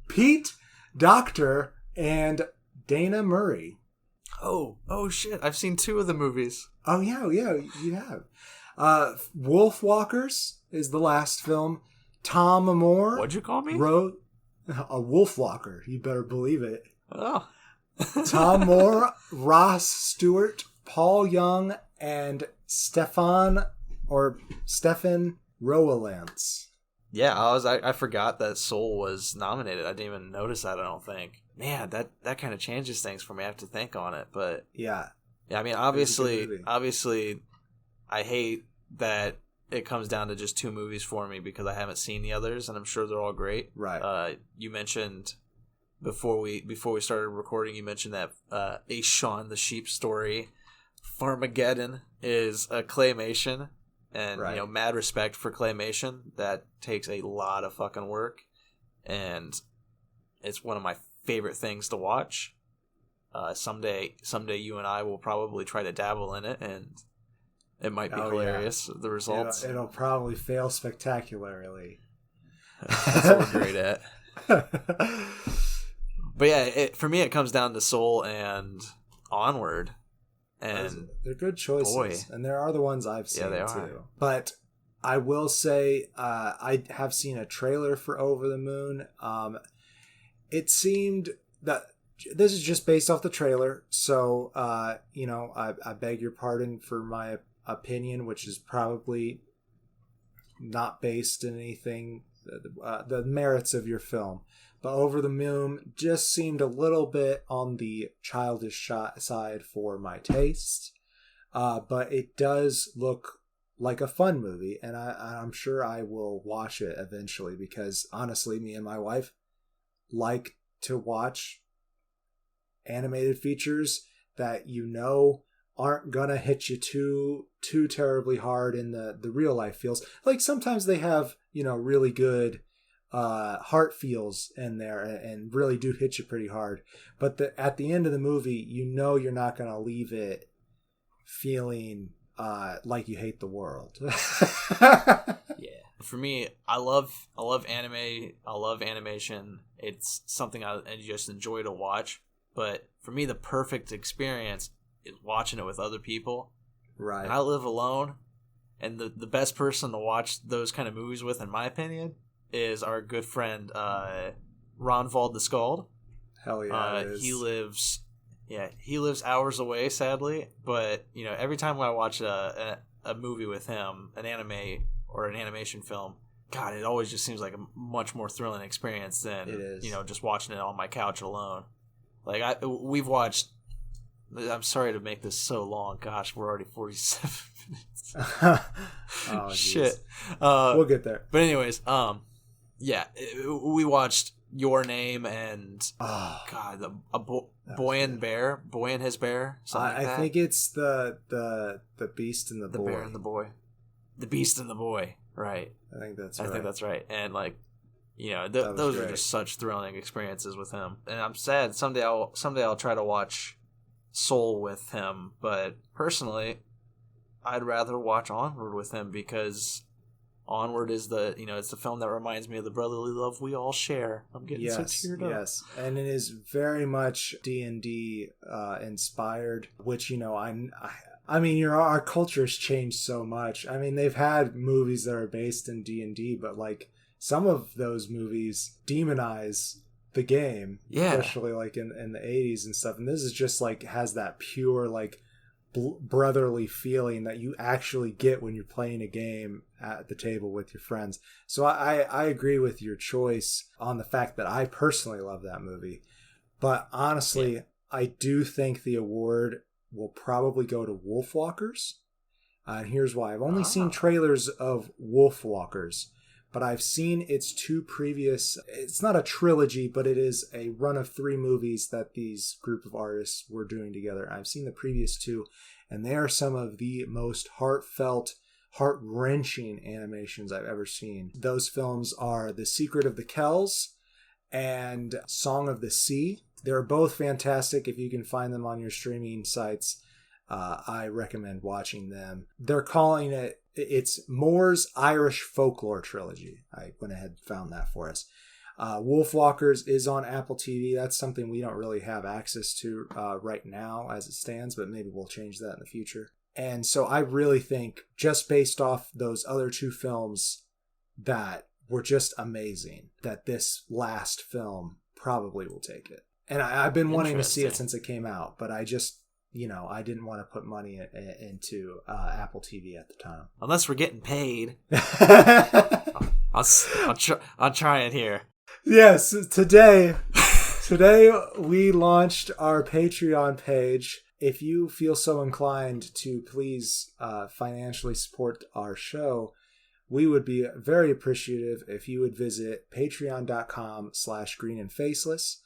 Pete Docter and Dana Murray. Oh shit, I've seen two of the movies. Oh yeah, you have. Wolf Walkers is the last film. Tom Moore. What'd you call me? Wrote a Wolf Walker. You better believe it. Oh. Tom Moore, Ross Stewart, Paul Young, and Stefan Rowlands. Yeah, I forgot that Soul was nominated. I didn't even notice that, I don't think. Man, that kind of changes things for me. I have to think on it, but yeah. I mean, obviously, I hate that it comes down to just two movies for me because I haven't seen the others, and I'm sure they're all great. Right. You mentioned before we started recording, you mentioned that A. Shaun the Sheep story, Farmageddon, is a claymation, and mad respect for claymation. That takes a lot of fucking work, and it's one of my favorite things to watch. Someday you and I will probably try to dabble in it, and it might be hilarious. The results. It'll probably fail spectacularly. That's what we're great at. But yeah, for me, it comes down to Soul and Onward. And they're good choices. Boy. And there are the ones I've seen they too. Are. But I will say I have seen a trailer for Over the Moon. It seemed that this is just based off the trailer. So, I beg your pardon for my opinion, which is probably not based in anything, the merits of your film. But Over the Moon just seemed a little bit on the childish side for my taste. But it does look like a fun movie, and I'm sure I will watch it eventually because, honestly, me and my wife like to watch animated features that aren't gonna hit you too terribly hard in the real life feels. Like sometimes they have really good heart feels in there and really do hit you pretty hard, but at the end of the movie you're not gonna leave it feeling like you hate the world. Yeah. For me, I love anime. I love animation. It's something I just enjoy to watch. But for me, the perfect experience is watching it with other people. Right. And I live alone, and the best person to watch those kind of movies with, in my opinion, is our good friend Ronvald the Scald. Hell yeah, it is. He lives hours away, sadly. But every time I watch a movie with him, an anime or an animation film, God, it always just seems like a much more thrilling experience than it is. Just watching it on my couch alone. Like we've watched. I'm sorry to make this so long. Gosh, we're already 47 minutes. Oh, shit. We'll get there. But anyways, we watched Your Name and Boy and Bear, Boy and His Bear. I think it's the Beast and the Boy. The Bear and the Boy. The Beast and the Boy. Right. I think that's right. And those are just such thrilling experiences with him. And I'm sad someday I'll try to watch Soul with him, but personally, I'd rather watch Onward with him because Onward is it's the film that reminds me of the brotherly love we all share. I'm getting so teared up. Yes, and it is very much D&D inspired, which I mean, our culture's changed so much. I mean, they've had movies that are based in D&D, but like some of those movies demonize the game, especially like in the 80s and stuff. And this is just like has that pure like brotherly feeling that you actually get when you're playing a game at the table with your friends. So I agree with your choice on the fact that I personally love that movie. But honestly, I do think the award will probably go to Wolfwalkers. And here's why. I've only seen trailers of Wolfwalkers, but I've seen its two previous... It's not a trilogy, but it is a run of 3 movies that these group of artists were doing together. I've seen the previous 2, and they are some of the most heartfelt, heart-wrenching animations I've ever seen. Those films are The Secret of the Kells and Song of the Sea. They're both fantastic. If you can find them on your streaming sites, I recommend watching them. They're calling it's Moore's Irish Folklore Trilogy. I went ahead and found that for us. Wolfwalkers is on Apple TV. That's something we don't really have access to right now as it stands, but maybe we'll change that in the future. And so I really think, just based off those other 2 films that were just amazing, that this last film probably will take it. And I've been wanting to see it since it came out, but I just... I didn't want to put money into Apple TV at the time. Unless we're getting paid. I'll try it here. Yes, today we launched our Patreon page. If you feel so inclined to please financially support our show, we would be very appreciative if you would visit patreon.com/Green and Faceless.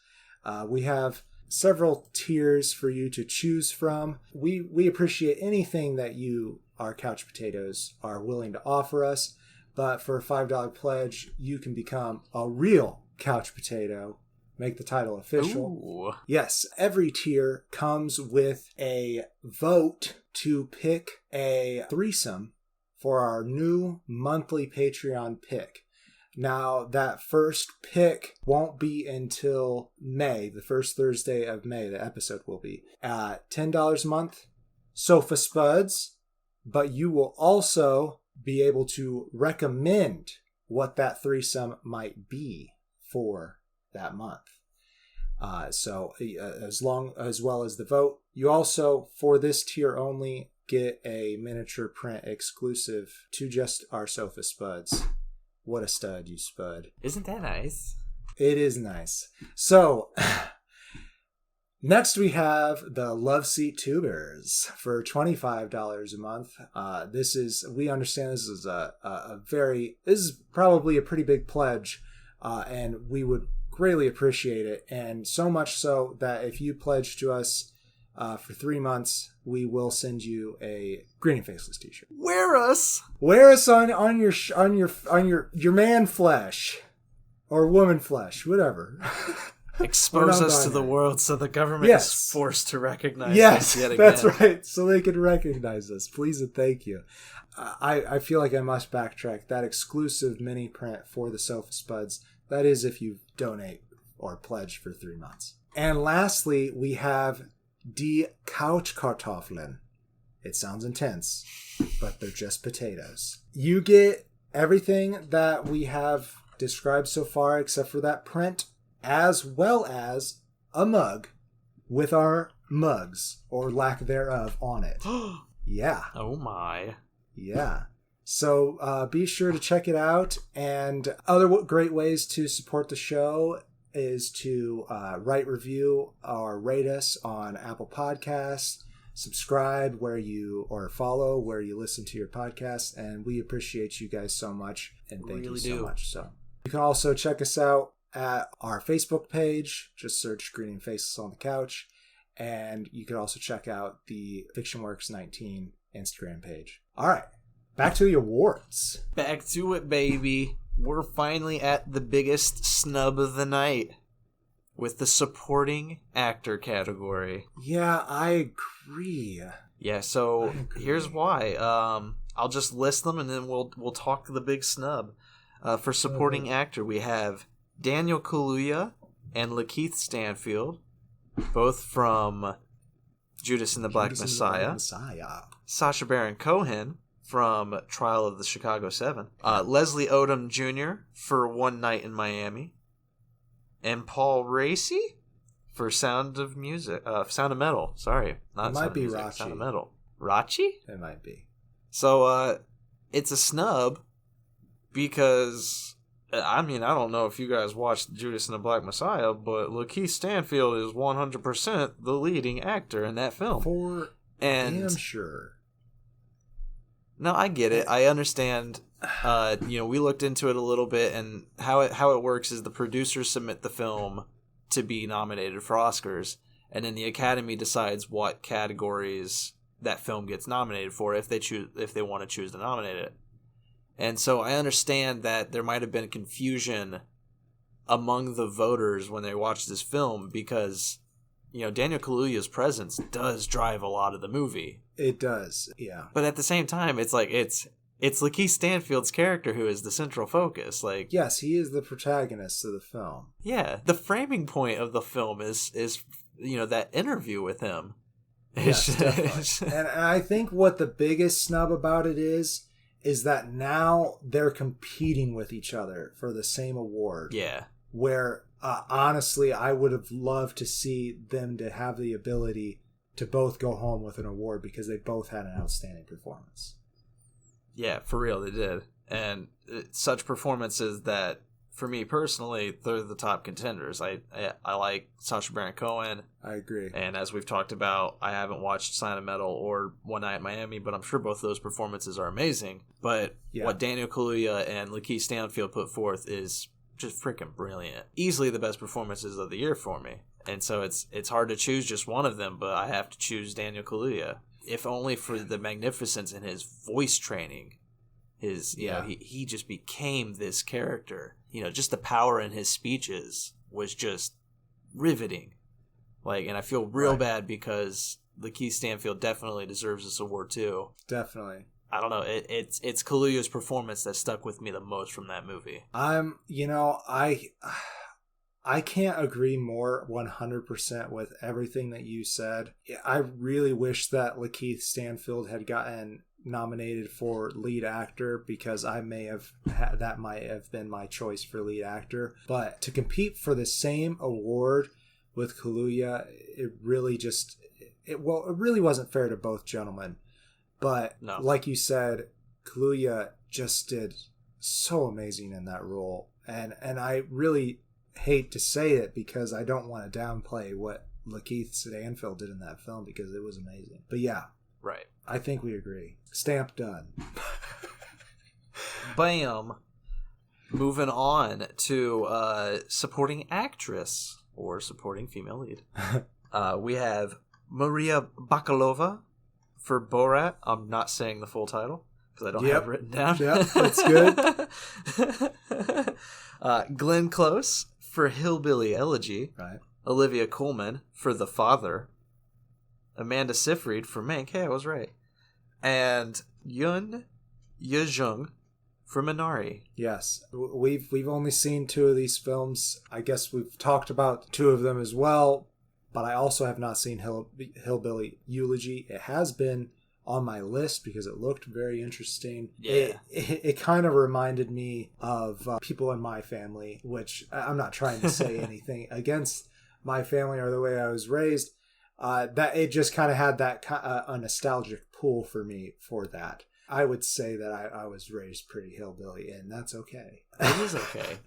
We have several tiers for you to choose from. We appreciate anything that you, our couch potatoes, are willing to offer us. But for a $5 pledge, you can become a real couch potato. Make the title official. Ooh. Yes, every tier comes with a vote to pick a threesome for our new monthly Patreon pick. Now, that first pick won't be until May, the first Thursday of May, the episode will be. $10 a month, Sofa Spuds, but you will also be able to recommend what that threesome might be for that month. So as well as the vote, you also, for this tier only, get a miniature print exclusive to just our Sofa Spuds. What a stud, you spud. Isn't that nice? It is nice. So, next we have the Love Seat Tubers for $25 a month. We understand this is this is probably a pretty big pledge, and we would greatly appreciate it. And so much so that if you pledge to us for 3 months, we will send you a Green and Faceless t-shirt. Wear us on your man flesh or woman flesh, whatever. expose us to the world so the government is forced to recognize us yet again. That's right. So they can recognize us. Please and thank you. I feel like I must backtrack. That exclusive mini print for the Sofa Spuds, that is if you donate or pledge for 3 months. And lastly, we have Die Couchkartoffeln. It sounds intense, but they're just potatoes. You get everything that we have described so far except for that print, as well as a mug with our mugs, or lack thereof, on it. Yeah. Oh my. Yeah. So be sure to check it out. And other great ways to support the show is to write review or rate us on Apple Podcasts, subscribe or follow where you listen to your podcasts, and we appreciate you guys so much, and thank you so much. So you can also check us out at our Facebook page. Just search Green and Faceless on the Couch, and you can also check out the FictionWorks 19 Instagram page. All right, back to the awards. Back to it, baby. We're finally at the biggest snub of the night with the supporting actor category. Yeah, I agree. Yeah, so here's why. I'll just list them and then we'll talk the big snub. For supporting actor, we have Daniel Kaluuya and Lakeith Stanfield, both from Judas and the Black Messiah. Sacha Baron Cohen from Trial of the Chicago 7. Leslie Odom Jr. for One Night in Miami. And Paul Raci for Sound of Metal. Sorry, not Sound of Music. Rachi. Sound of Metal. Rachi? It might be. So, it's a snub because, I don't know if you guys watched Judas and the Black Messiah, but Lakeith Stanfield is 100% the leading actor in that film. For damn sure. No, I get it. I understand. We looked into it a little bit, and how it works is the producers submit the film to be nominated for Oscars, and then the Academy decides what categories that film gets nominated for if they want to choose to nominate it. And so I understand that there might have been confusion among the voters when they watched this film because, Daniel Kaluuya's presence does drive a lot of the movie. It does, yeah. But at the same time, it's like it's Lakeith Stanfield's character who is the central focus. Like, yes, he is the protagonist of the film. Yeah, the framing point of the film is that interview with him. Yes, definitely. And I think what the biggest snub about it is that now they're competing with each other for the same award. Yeah. Where, honestly, I would have loved to see them to have the ability to both go home with an award because they both had an outstanding performance. Yeah, for real, they did. And such performances that, for me personally, they're the top contenders. I like Sacha Baron Cohen. I agree. And as we've talked about, I haven't watched Sound of Metal or One Night in Miami, but I'm sure both those performances are amazing. But what Daniel Kaluuya and Lakeith Stanfield put forth is just freaking brilliant. Easily the best performances of the year for me. And so it's hard to choose just one of them, but I have to choose Daniel Kaluuya. If only for the magnificence in his voice training. He just became this character. Just the power in his speeches was just riveting. And I feel real bad because Lakeith Stanfield definitely deserves this award too. Definitely. I don't know. It's Kaluuya's performance that stuck with me the most from that movie. I can't agree more 100% with everything that you said. I really wish that Lakeith Stanfield had gotten nominated for lead actor because that might have been my choice for lead actor. But to compete for the same award with Kaluuya, it really wasn't fair to both gentlemen. But like you said, Kaluuya just did so amazing in that role. And I really hate to say it because I don't want to downplay what Lakeith Stanfield did in that film because it was amazing. But yeah. Right. I think we agree. Stamp done. Bam. Moving on to supporting actress or supporting female lead. We have Maria Bakalova for Borat. I'm not saying the full title because I don't have it written down. Yep, that's good. Glenn Close for Hillbilly Elegy. Right. Olivia Colman for The Father. Amanda Seyfried for Mank. Hey, I was right. And Yoon Ye-jung for Minari. Yes, we've only seen 2 of these films. I guess we've talked about 2 of them as well, but I also have not seen Hillbilly Eulogy. It has been on my list because it looked very interesting. Yeah. It kind of reminded me of people in my family, which I'm not trying to say anything against my family or the way I was raised. That it just kind of had that a nostalgic pull for me for that. I would say that I was raised pretty hillbilly, and that's okay. It is okay.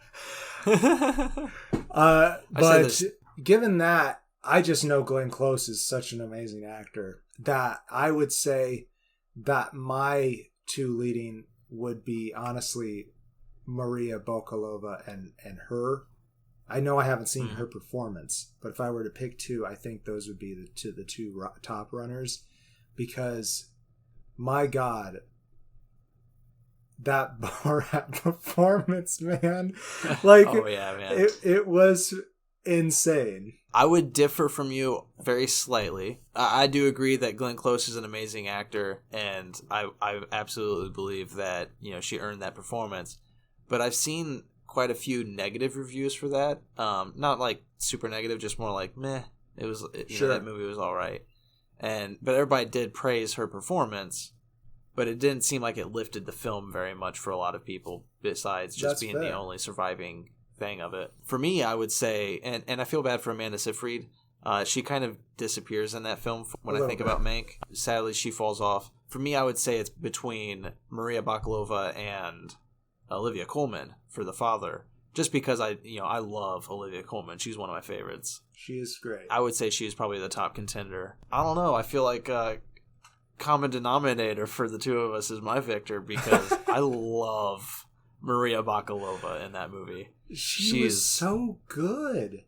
But given that, I just know Glenn Close is such an amazing actor that I would say that my 2 leading would be, honestly, Maria Bakalova and her. I know I haven't seen her performance, but if I were to pick 2, I think those would be the 2 top runners, because my God, that Borat performance, man. Like, oh, yeah, man. It was insane. I would differ from you very slightly. I do agree that Glenn Close is an amazing actor, and I absolutely believe that, she earned that performance. But I've seen quite a few negative reviews for that. Not like super negative, just more like meh. It was that movie was all right. But everybody did praise her performance, but it didn't seem like it lifted the film very much for a lot of people, besides just That's being fair. the only surviving thing of it. For me, I would say, and I feel bad for Amanda Seyfried, she kind of disappears in that film when I think about Mank. Sadly, she falls off. For me, I would say it's between Maria Bakalova and Olivia Colman for The Father, just because I love Olivia Colman. She's one of my favorites. She is great. I would say she's probably the top contender. I don't know. I feel like common denominator for the 2 of us is my Victor, because I love Maria Bakalova in that movie. She was so good.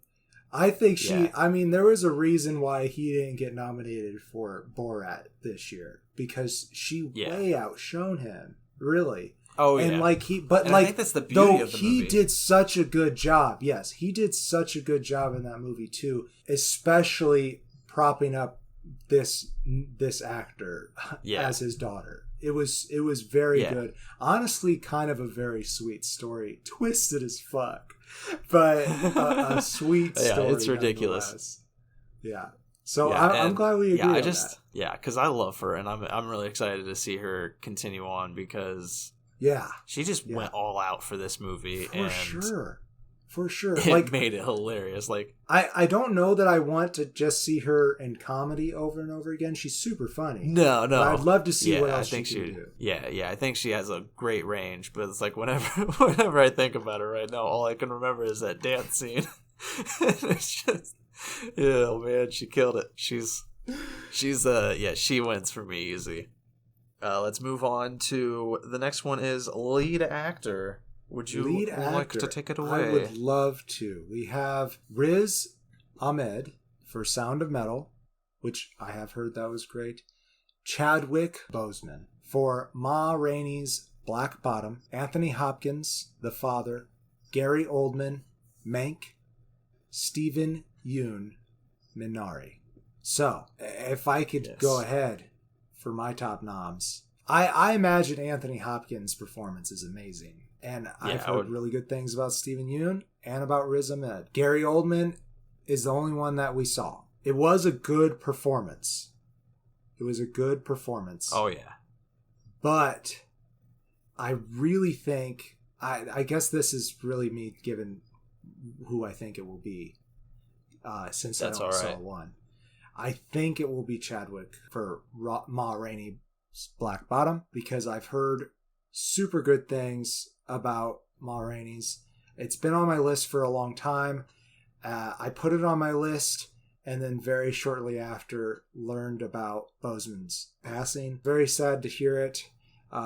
I think there was a reason why he didn't get nominated for Borat this year, because she way outshone him, really. Oh, yeah. And I think that's the beauty of the movie. He did such a good job. Yes, he did such a good job in that movie too, especially propping up this actor as his daughter. It was very good. Honestly, kind of a very sweet story. Twisted as fuck, but a sweet story. It's ridiculous. Yeah. So I'm glad we agree on that. Yeah, because I love her, and I'm really excited to see her continue on, because she just went all out for this movie. For sure. It made it hilarious. Like, I don't know that I want to just see her in comedy over and over again. She's super funny. No. But I'd love to see what else she can do. Yeah. I think she has a great range, but it's like whenever I think about her right now, all I can remember is that dance scene. It's just, man, she killed it. She's she wins for me easy. Let's move on to the next one is lead actor. Would you like to take it away? I would love to. We have Riz Ahmed for Sound of Metal, which I have heard that was great. Chadwick Boseman for Ma Rainey's Black Bottom. Anthony Hopkins, The Father. Gary Oldman, Mank. Stephen Yeun, Minari. So, if I could go ahead for my top noms, I imagine Anthony Hopkins' performance is amazing. And I've heard really good things about Stephen Yeun and about Riz Ahmed. Gary Oldman is the only one that we saw. It was a good performance. Oh, yeah. But I really think, I guess this is really me given who I think it will be, since I only saw one. I think it will be Chadwick for Ma Rainey's Black Bottom, because I've heard super good things about Ma Rainey's. It's been on my list for a long time. I put it on my list, and then very shortly after learned about Boseman's passing. Very sad to hear it,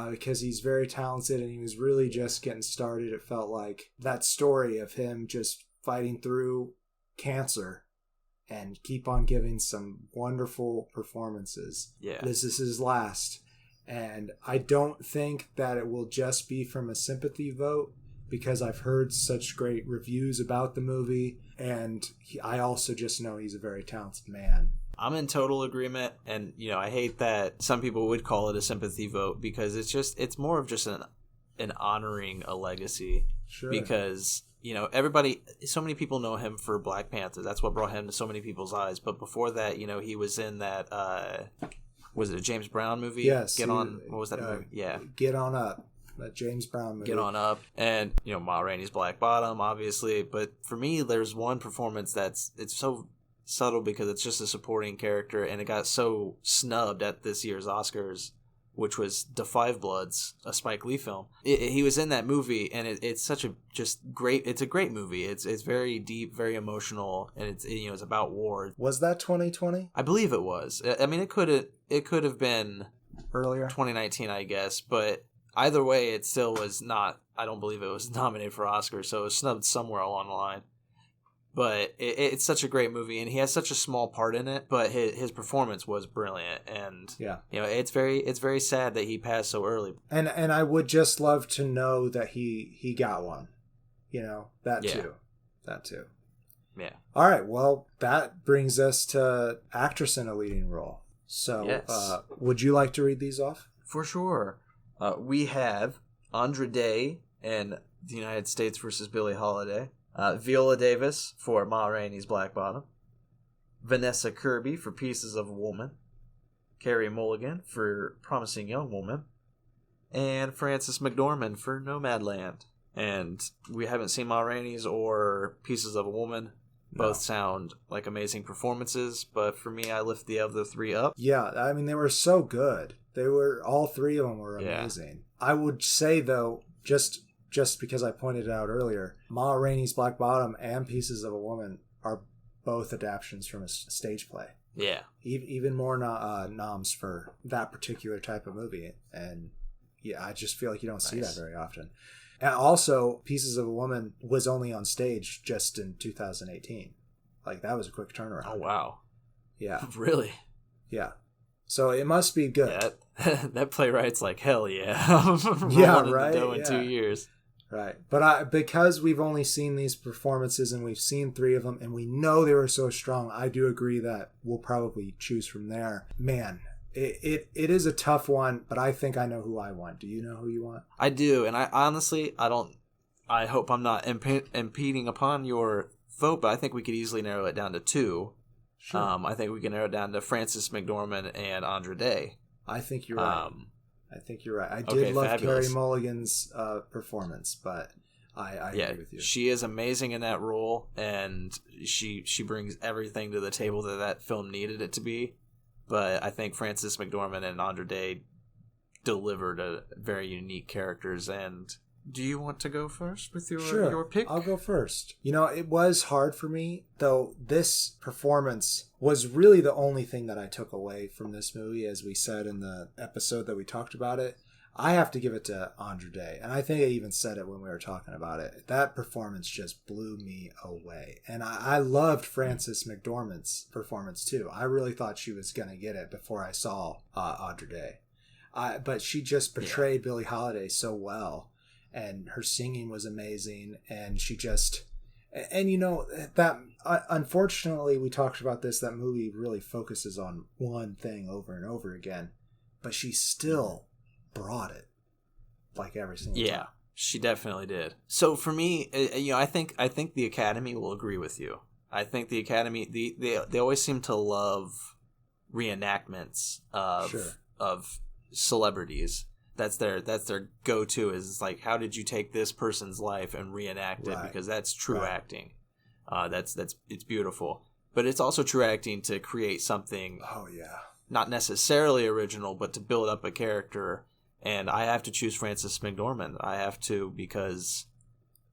because he's very talented and he was really just getting started. It felt like that story of him just fighting through cancer and keep on giving some wonderful performances. Yeah. This is his last. And I don't think that it will just be from a sympathy vote, because I've heard such great reviews about the movie, and I also just know he's a very talented man. I'm in total agreement, and I hate that some people would call it a sympathy vote, because it's more of just an honoring a legacy. Sure. Because so many people know him for Black Panther. That's what brought him to so many people's eyes. But before that, he was in that was it a James Brown movie? Yes. What was that movie? Yeah, Get On Up. That James Brown movie. Get On Up, and Ma Rainey's Black Bottom, obviously. But for me, there's one performance it's so subtle because it's just a supporting character, and it got so snubbed at this year's Oscars, which was Da 5 Bloods, a Spike Lee film. He was in that movie, and it's such a it's a great movie. It's very deep, very emotional, and it's about war. Was that 2020? I believe it was. I mean, it could have been earlier, 2019, I guess, but either way, it still was not. I don't believe it was nominated for Oscars, so it was snubbed somewhere along the line. But it's such a great movie, and he has such a small part in it, but his performance was brilliant, and it's very sad that he passed so early. And I would just love to know that he got one, that too. Yeah. All right, well, that brings us to actress in a leading role. So, yes. Would you like to read these off? For sure. We have Andra Day in The United States versus Billie Holiday. Viola Davis for Ma Rainey's Black Bottom. Vanessa Kirby for Pieces of a Woman. Carey Mulligan for Promising Young Woman. And Frances McDormand for Nomadland. And we haven't seen Ma Rainey's or Pieces of a Woman. Both sound like amazing performances, but for me, I lift the other three up. Yeah, I mean, they were so good. All three of them were amazing. I would say, though, just because I pointed it out earlier, Ma Rainey's Black Bottom and Pieces of a Woman are both adaptations from a stage play. Yeah. Even more noms for that particular type of movie. And I just feel like you don't see that very often. And also, Pieces of a Woman was only on stage just in 2018. Like, that was a quick turnaround. Oh, wow. Yeah. Really? Yeah. So it must be good. Yeah, that playwright's like, hell yeah. Yeah, right? The dough in 2 years. Right. But because we've only seen these performances and we've seen three of them and we know they were so strong, I do agree that we'll probably choose from there. Man, it is a tough one, but I think I know who I want. Do you know who you want? I do, and I honestly, I hope I'm not impeding upon your vote, but I think we could easily narrow it down to two. Sure. I think we can narrow it down to Frances McDormand and Andra Day. I think you're right. I did love fabulous. Carey Mulligan's performance, but I agree with you. She is amazing in that role, and she brings everything to the table that film needed it to be. But I think Frances McDormand and Andra Day delivered very unique characters. And do you want to go first with your pick? I'll go first. It was hard for me, though. This performance was really the only thing that I took away from this movie, as we said in the episode that we talked about it. I have to give it to Andra Day, and I think I even said it when we were talking about it. That performance just blew me away, and I loved Frances McDormand's performance too. I really thought she was going to get it before I saw Andra Day, but she just portrayed Billie Holiday so well, and her singing was amazing, and she just... And that unfortunately, we talked about this, that movie really focuses on one thing over and over again, but she still brought it like every single time. Yeah, she definitely did. So for me, I think the Academy will agree with you. I think the Academy, they always seem to love reenactments of celebrities. That's their go-to, is like, how did you take this person's life and reenact it? Because that's true acting. It's beautiful, but it's also true acting to create something. Oh yeah, not necessarily original, but to build up a character. And I have to choose Frances McDormand. I have to, because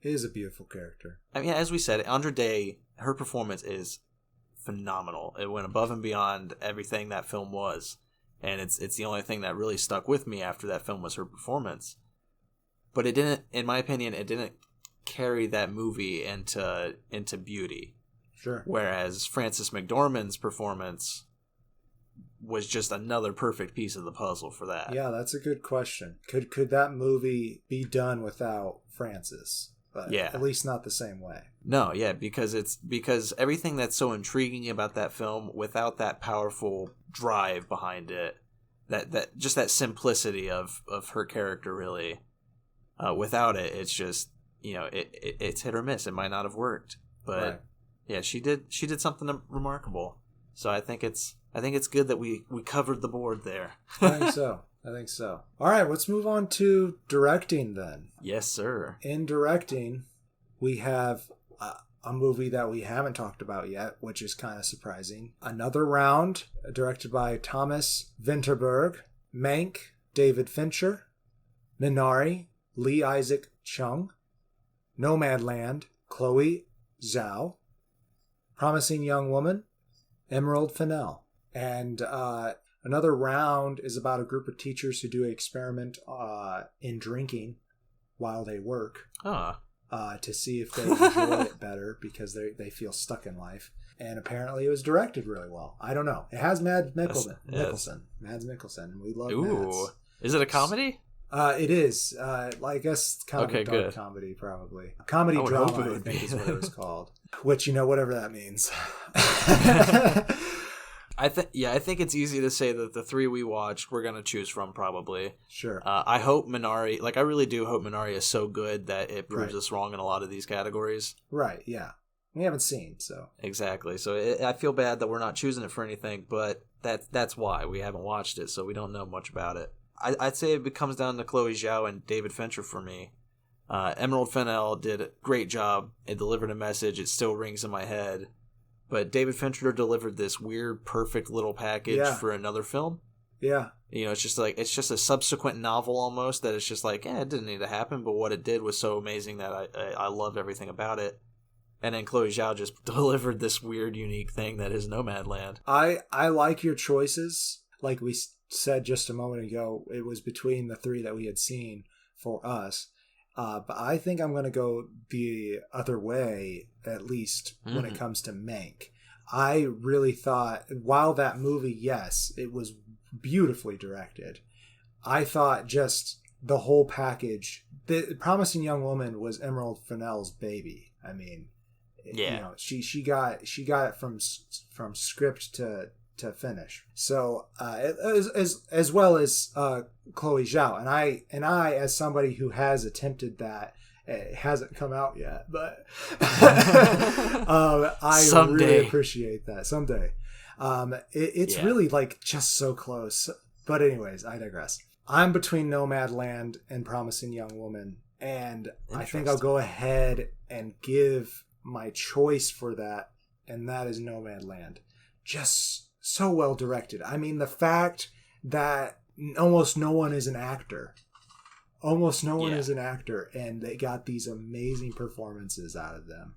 it is a beautiful character. I mean, as we said, Andra Day, her performance is phenomenal. It went above and beyond everything that film was. And it's the only thing that really stuck with me after that film was her performance. But it didn't, in my opinion, it didn't carry that movie into beauty. Sure. Whereas Frances McDormand's performance was just another perfect piece of the puzzle for that. Yeah, that's a good question. Could that movie be done without Frances? but yeah, at least not the same way. No, yeah, because everything that's so intriguing about that film, without that powerful drive behind it, that just that simplicity of her character, really, without it, it's just, it's hit or miss. It might not have worked, but Right. yeah, she did something remarkable. So I think it's good that we covered the board there. I think so. All right, let's move on to directing then. Yes, sir. In directing, we have a movie that we haven't talked about yet, which is kind of surprising. Another Round, directed by Thomas Vinterberg. Mank, David Fincher. Minari, Lee Isaac Chung. Nomadland, Chloe Zhao. Promising Young Woman, Emerald Fennell. And Another Round is about a group of teachers who do an experiment in drinking while they work. To see if they enjoy it better because they feel stuck in life. And apparently it was directed really well. I don't know. It has Mads Mikkelsen. Mads Mikkelsen. We love Mads. Is it a comedy? It is. I guess kind of a dark comedy, probably. Comedy drama, I think is what it was called. Which, whatever that means. I think it's easy to say that the three we watched, we're going to choose from, probably. Sure. I hope Minari, I really do hope Minari is so good that it proves us wrong in a lot of these categories. Right, yeah. We haven't seen, so. Exactly. So I feel bad that we're not choosing it for anything, but that's why. We haven't watched it, so we don't know much about it. I'd say it comes down to Chloe Zhao and David Fincher for me. Emerald Fennell did a great job. It delivered a message. It still rings in my head. But David Fincher delivered this weird, perfect little package for another film. Yeah. It's just a subsequent novel almost that it's just it didn't need to happen, but what it did was so amazing that I loved everything about it. And then Chloe Zhao just delivered this weird, unique thing that is Nomadland. I like your choices. Like we said just a moment ago, it was between the three that we had seen for us. But I think I'm going to go the other way, at least when it comes to Mank. I really thought, while that movie, yes, it was beautifully directed, I thought just the whole package, the Promising Young Woman was Emerald Fennell's baby. I mean, she got it from script to finish. So as well as Chloe Zhao, and I as somebody who has attempted that, it hasn't come out yet, but I really appreciate that someday. It's really just so close. But anyways, I digress. I'm between Nomadland and Promising Young Woman, and I think I'll go ahead and give my choice for that, and that is Nomadland. Just so well directed. I mean, the fact that almost no one is an actor. And they got these amazing performances out of them.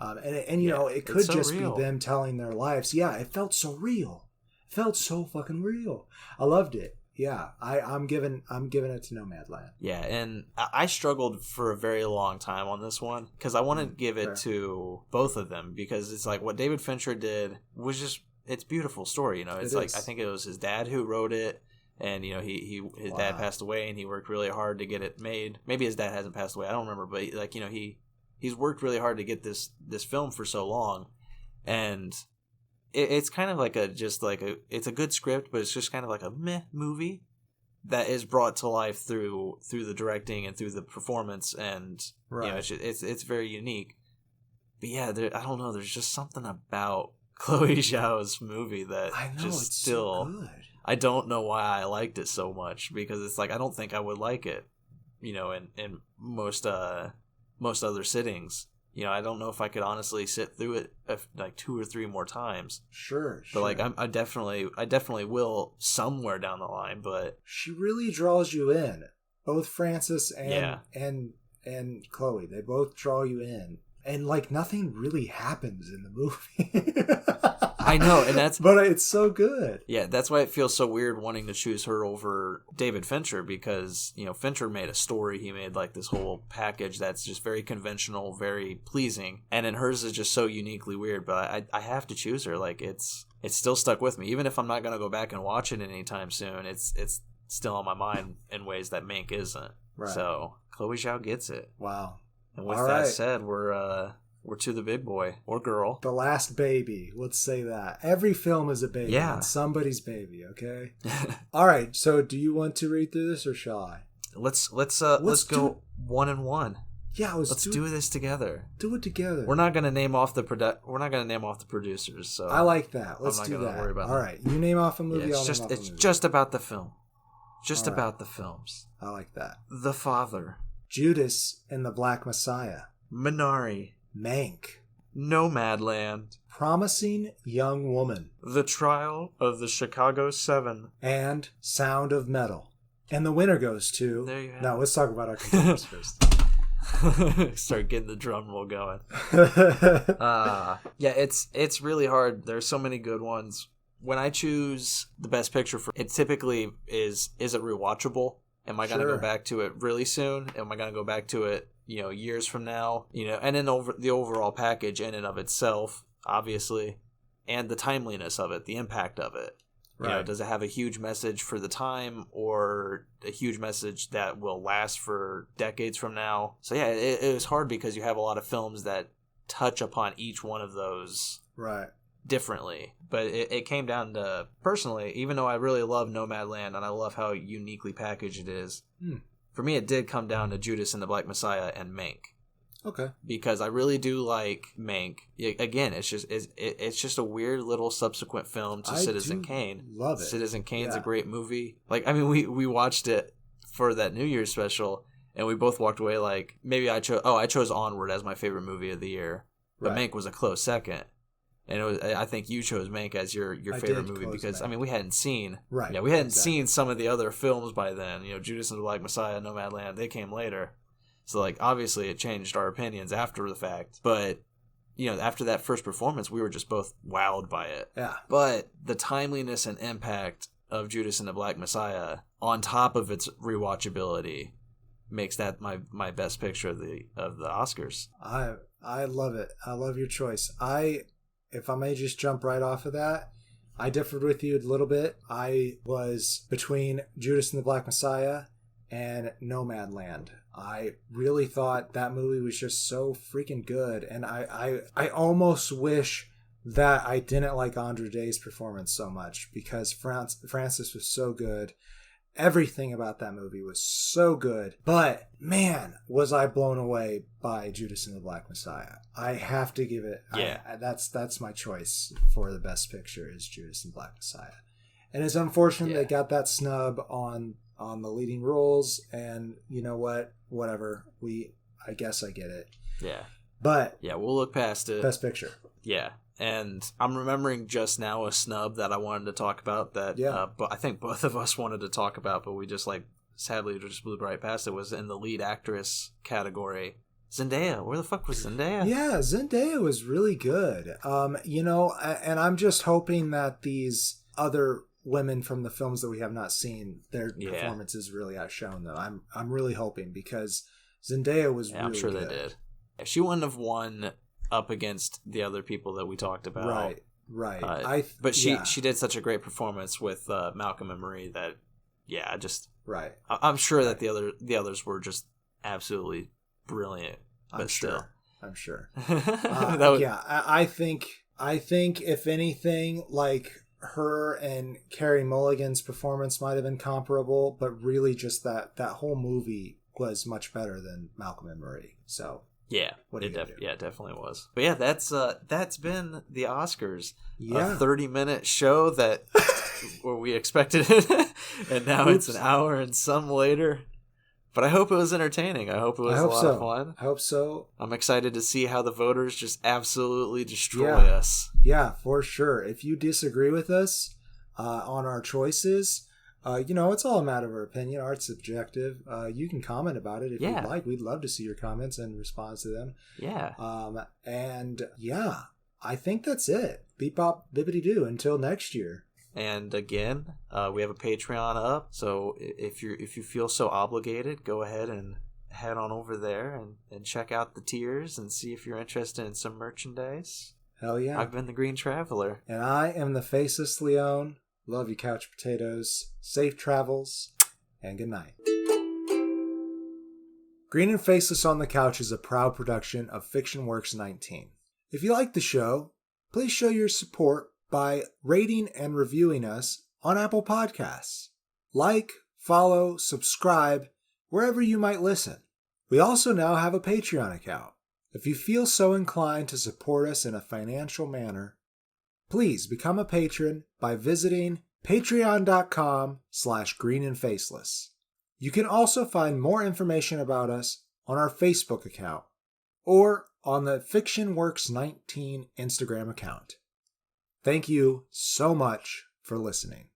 It could just be them telling their lives. Yeah, it felt so real. It felt so fucking real. I loved it. Yeah, I'm giving it to Nomadland. Yeah, and I struggled for a very long time on this one because I want to give it to both of them because it's what David Fincher did was just, it's a beautiful story. It's I think it was his dad who wrote it, and his dad passed away, and he worked really hard to get it made. Maybe his dad hasn't passed away. I don't remember, but he's worked really hard to get this film for so long, and it's kind of it's a good script, but it's just kind of like a meh movie that is brought to life through the directing and through the performance, and it's very unique. But yeah, I don't know. There's just something about Chloe Zhao's movie that it's still so good. I don't know why I liked it so much because it's I don't think I would like it, in most other sittings. I don't know if I could honestly sit through it 2 or 3 more times. Sure. But I definitely will somewhere down the line. But she really draws you in. Both Frances and Chloe, they both draw you in, and nothing really happens in the movie. I know, and but it's so good. Yeah, that's why it feels so weird wanting to choose her over David Fincher because, Fincher made a story. He made this whole package that's just very conventional, very pleasing. And then hers is just so uniquely weird, but I have to choose her. It's still stuck with me. Even if I'm not going to go back and watch it anytime soon, it's still on my mind in ways that Mank isn't. Right. So, Chloe Zhao gets it. Wow. And with All that right. said, we're to the big boy or girl. The last baby. Let's say that. Every film is a baby. Yeah. And somebody's baby, okay? All right. So do you want to read through this or shall I? Let's go 1 and 1. Yeah, let's do this together. Do it together. We're not gonna name off the producers. So I like that. Let's do that. I'm not gonna worry about All right, you name off a movie. I'll name off a movie. It's just about the film. Just All right. about the films. I like that. The Father. Judas and the Black Messiah. Minari. Mank. Nomadland. Promising Young Woman. The Trial of the Chicago 7. And Sound of Metal. And the winner goes to... There you have Now, let's talk about our contenders first. Start getting the drum roll going. Yeah, it's really hard. There's so many good ones. When I choose the best picture for it, typically is it rewatchable? Am I gonna go back to it really soon? Am I gonna go back to it, years from now? And then over the overall package in and of itself, obviously, and the timeliness of it, the impact of it. Right. Does it have a huge message for the time or a huge message that will last for decades from now? So yeah, it was hard because you have a lot of films that touch upon each one of those Right. differently. But it came down to, personally, even though I really love Nomadland and I love how uniquely packaged it is, for me it did come down to Judas and the Black Messiah and Mank. Okay. Because I really do like Mank. Again, it's just a weird little subsequent film to Citizen Kane. Love it. Citizen Kane's a great movie. We watched it for that New Year's special, and we both walked away like, maybe I chose Onward as my favorite movie of the year, but Mank was a close second. And I think you chose Mank as your favorite movie because Mank. We hadn't seen seen some of the other films by then. Judas and the Black Messiah, Nomadland, they came later. So, obviously it changed our opinions after the fact. But, after that first performance, we were just both wowed by it. Yeah. But the timeliness and impact of Judas and the Black Messiah, on top of its rewatchability, makes that my best picture of the Oscars. I love it. I love your choice. If I may just jump right off of that, I differed with you a little bit. I was between Judas and the Black Messiah and Nomadland. I really thought that movie was just so freaking good, and I almost wish that I didn't like Andra Day's performance so much because Francis was so good. Everything about that movie was so good, but man, was I blown away by Judas and the Black Messiah. I have to give it. Yeah, that's my choice for the best picture is Judas and the Black Messiah, and it's unfortunate they got that snub on the leading roles, and you know what? Whatever. I guess I get it. Yeah. But yeah, we'll look past it. Best picture. Yeah. And I'm remembering just now a snub that I wanted to talk about that but I think both of us wanted to talk about, but we just sadly just blew right past it, was in the lead actress category. Zendaya. Where the fuck was Zendaya? Yeah, Zendaya was really good. And I'm just hoping that these other women from the films that we have not seen, their performances really outshone them. I'm really hoping because Zendaya was really good. I'm sure they did. She wouldn't have won up against the other people that we talked about. Right. But she did such a great performance with Malcolm and Marie that right. I'm sure that the others were just absolutely brilliant. But I'm sure. I think if anything, her and Carey Mulligan's performance might have been comparable, but really just that whole movie was much better than Malcolm and Marie. So yeah, it definitely was. But yeah, that's been the Oscars. Yeah. A 30-minute show that where we expected it, and now it's an hour and some later. But I hope it was entertaining. I hope it was a lot of fun. I hope so. I'm excited to see how the voters just absolutely destroy us. Yeah, for sure. If you disagree with us on our choices, it's all a matter of opinion. Art's subjective. You can comment about it if you'd like. We'd love to see your comments and respond to them. Yeah. I think that's it. Beep bop bibbity doo. Until next year. And again, we have a Patreon up, so if you feel so obligated, go ahead and head on over there and check out the tiers and see if you're interested in some merchandise. Hell yeah. I've been the Green Traveler. And I am the Faceless Leone. Love you, couch potatoes. Safe travels, and good night. Green and Faceless on the Couch is a proud production of Fiction Works 19. If you like the show, please show your support by rating and reviewing us on Apple Podcasts. Like, follow, subscribe, wherever you might listen. We also now have a Patreon account. If you feel so inclined to support us in a financial manner, please become a patron by visiting patreon.com/greenandfaceless. You can also find more information about us on our Facebook account or on the FictionWorks19 Instagram account. Thank you so much for listening.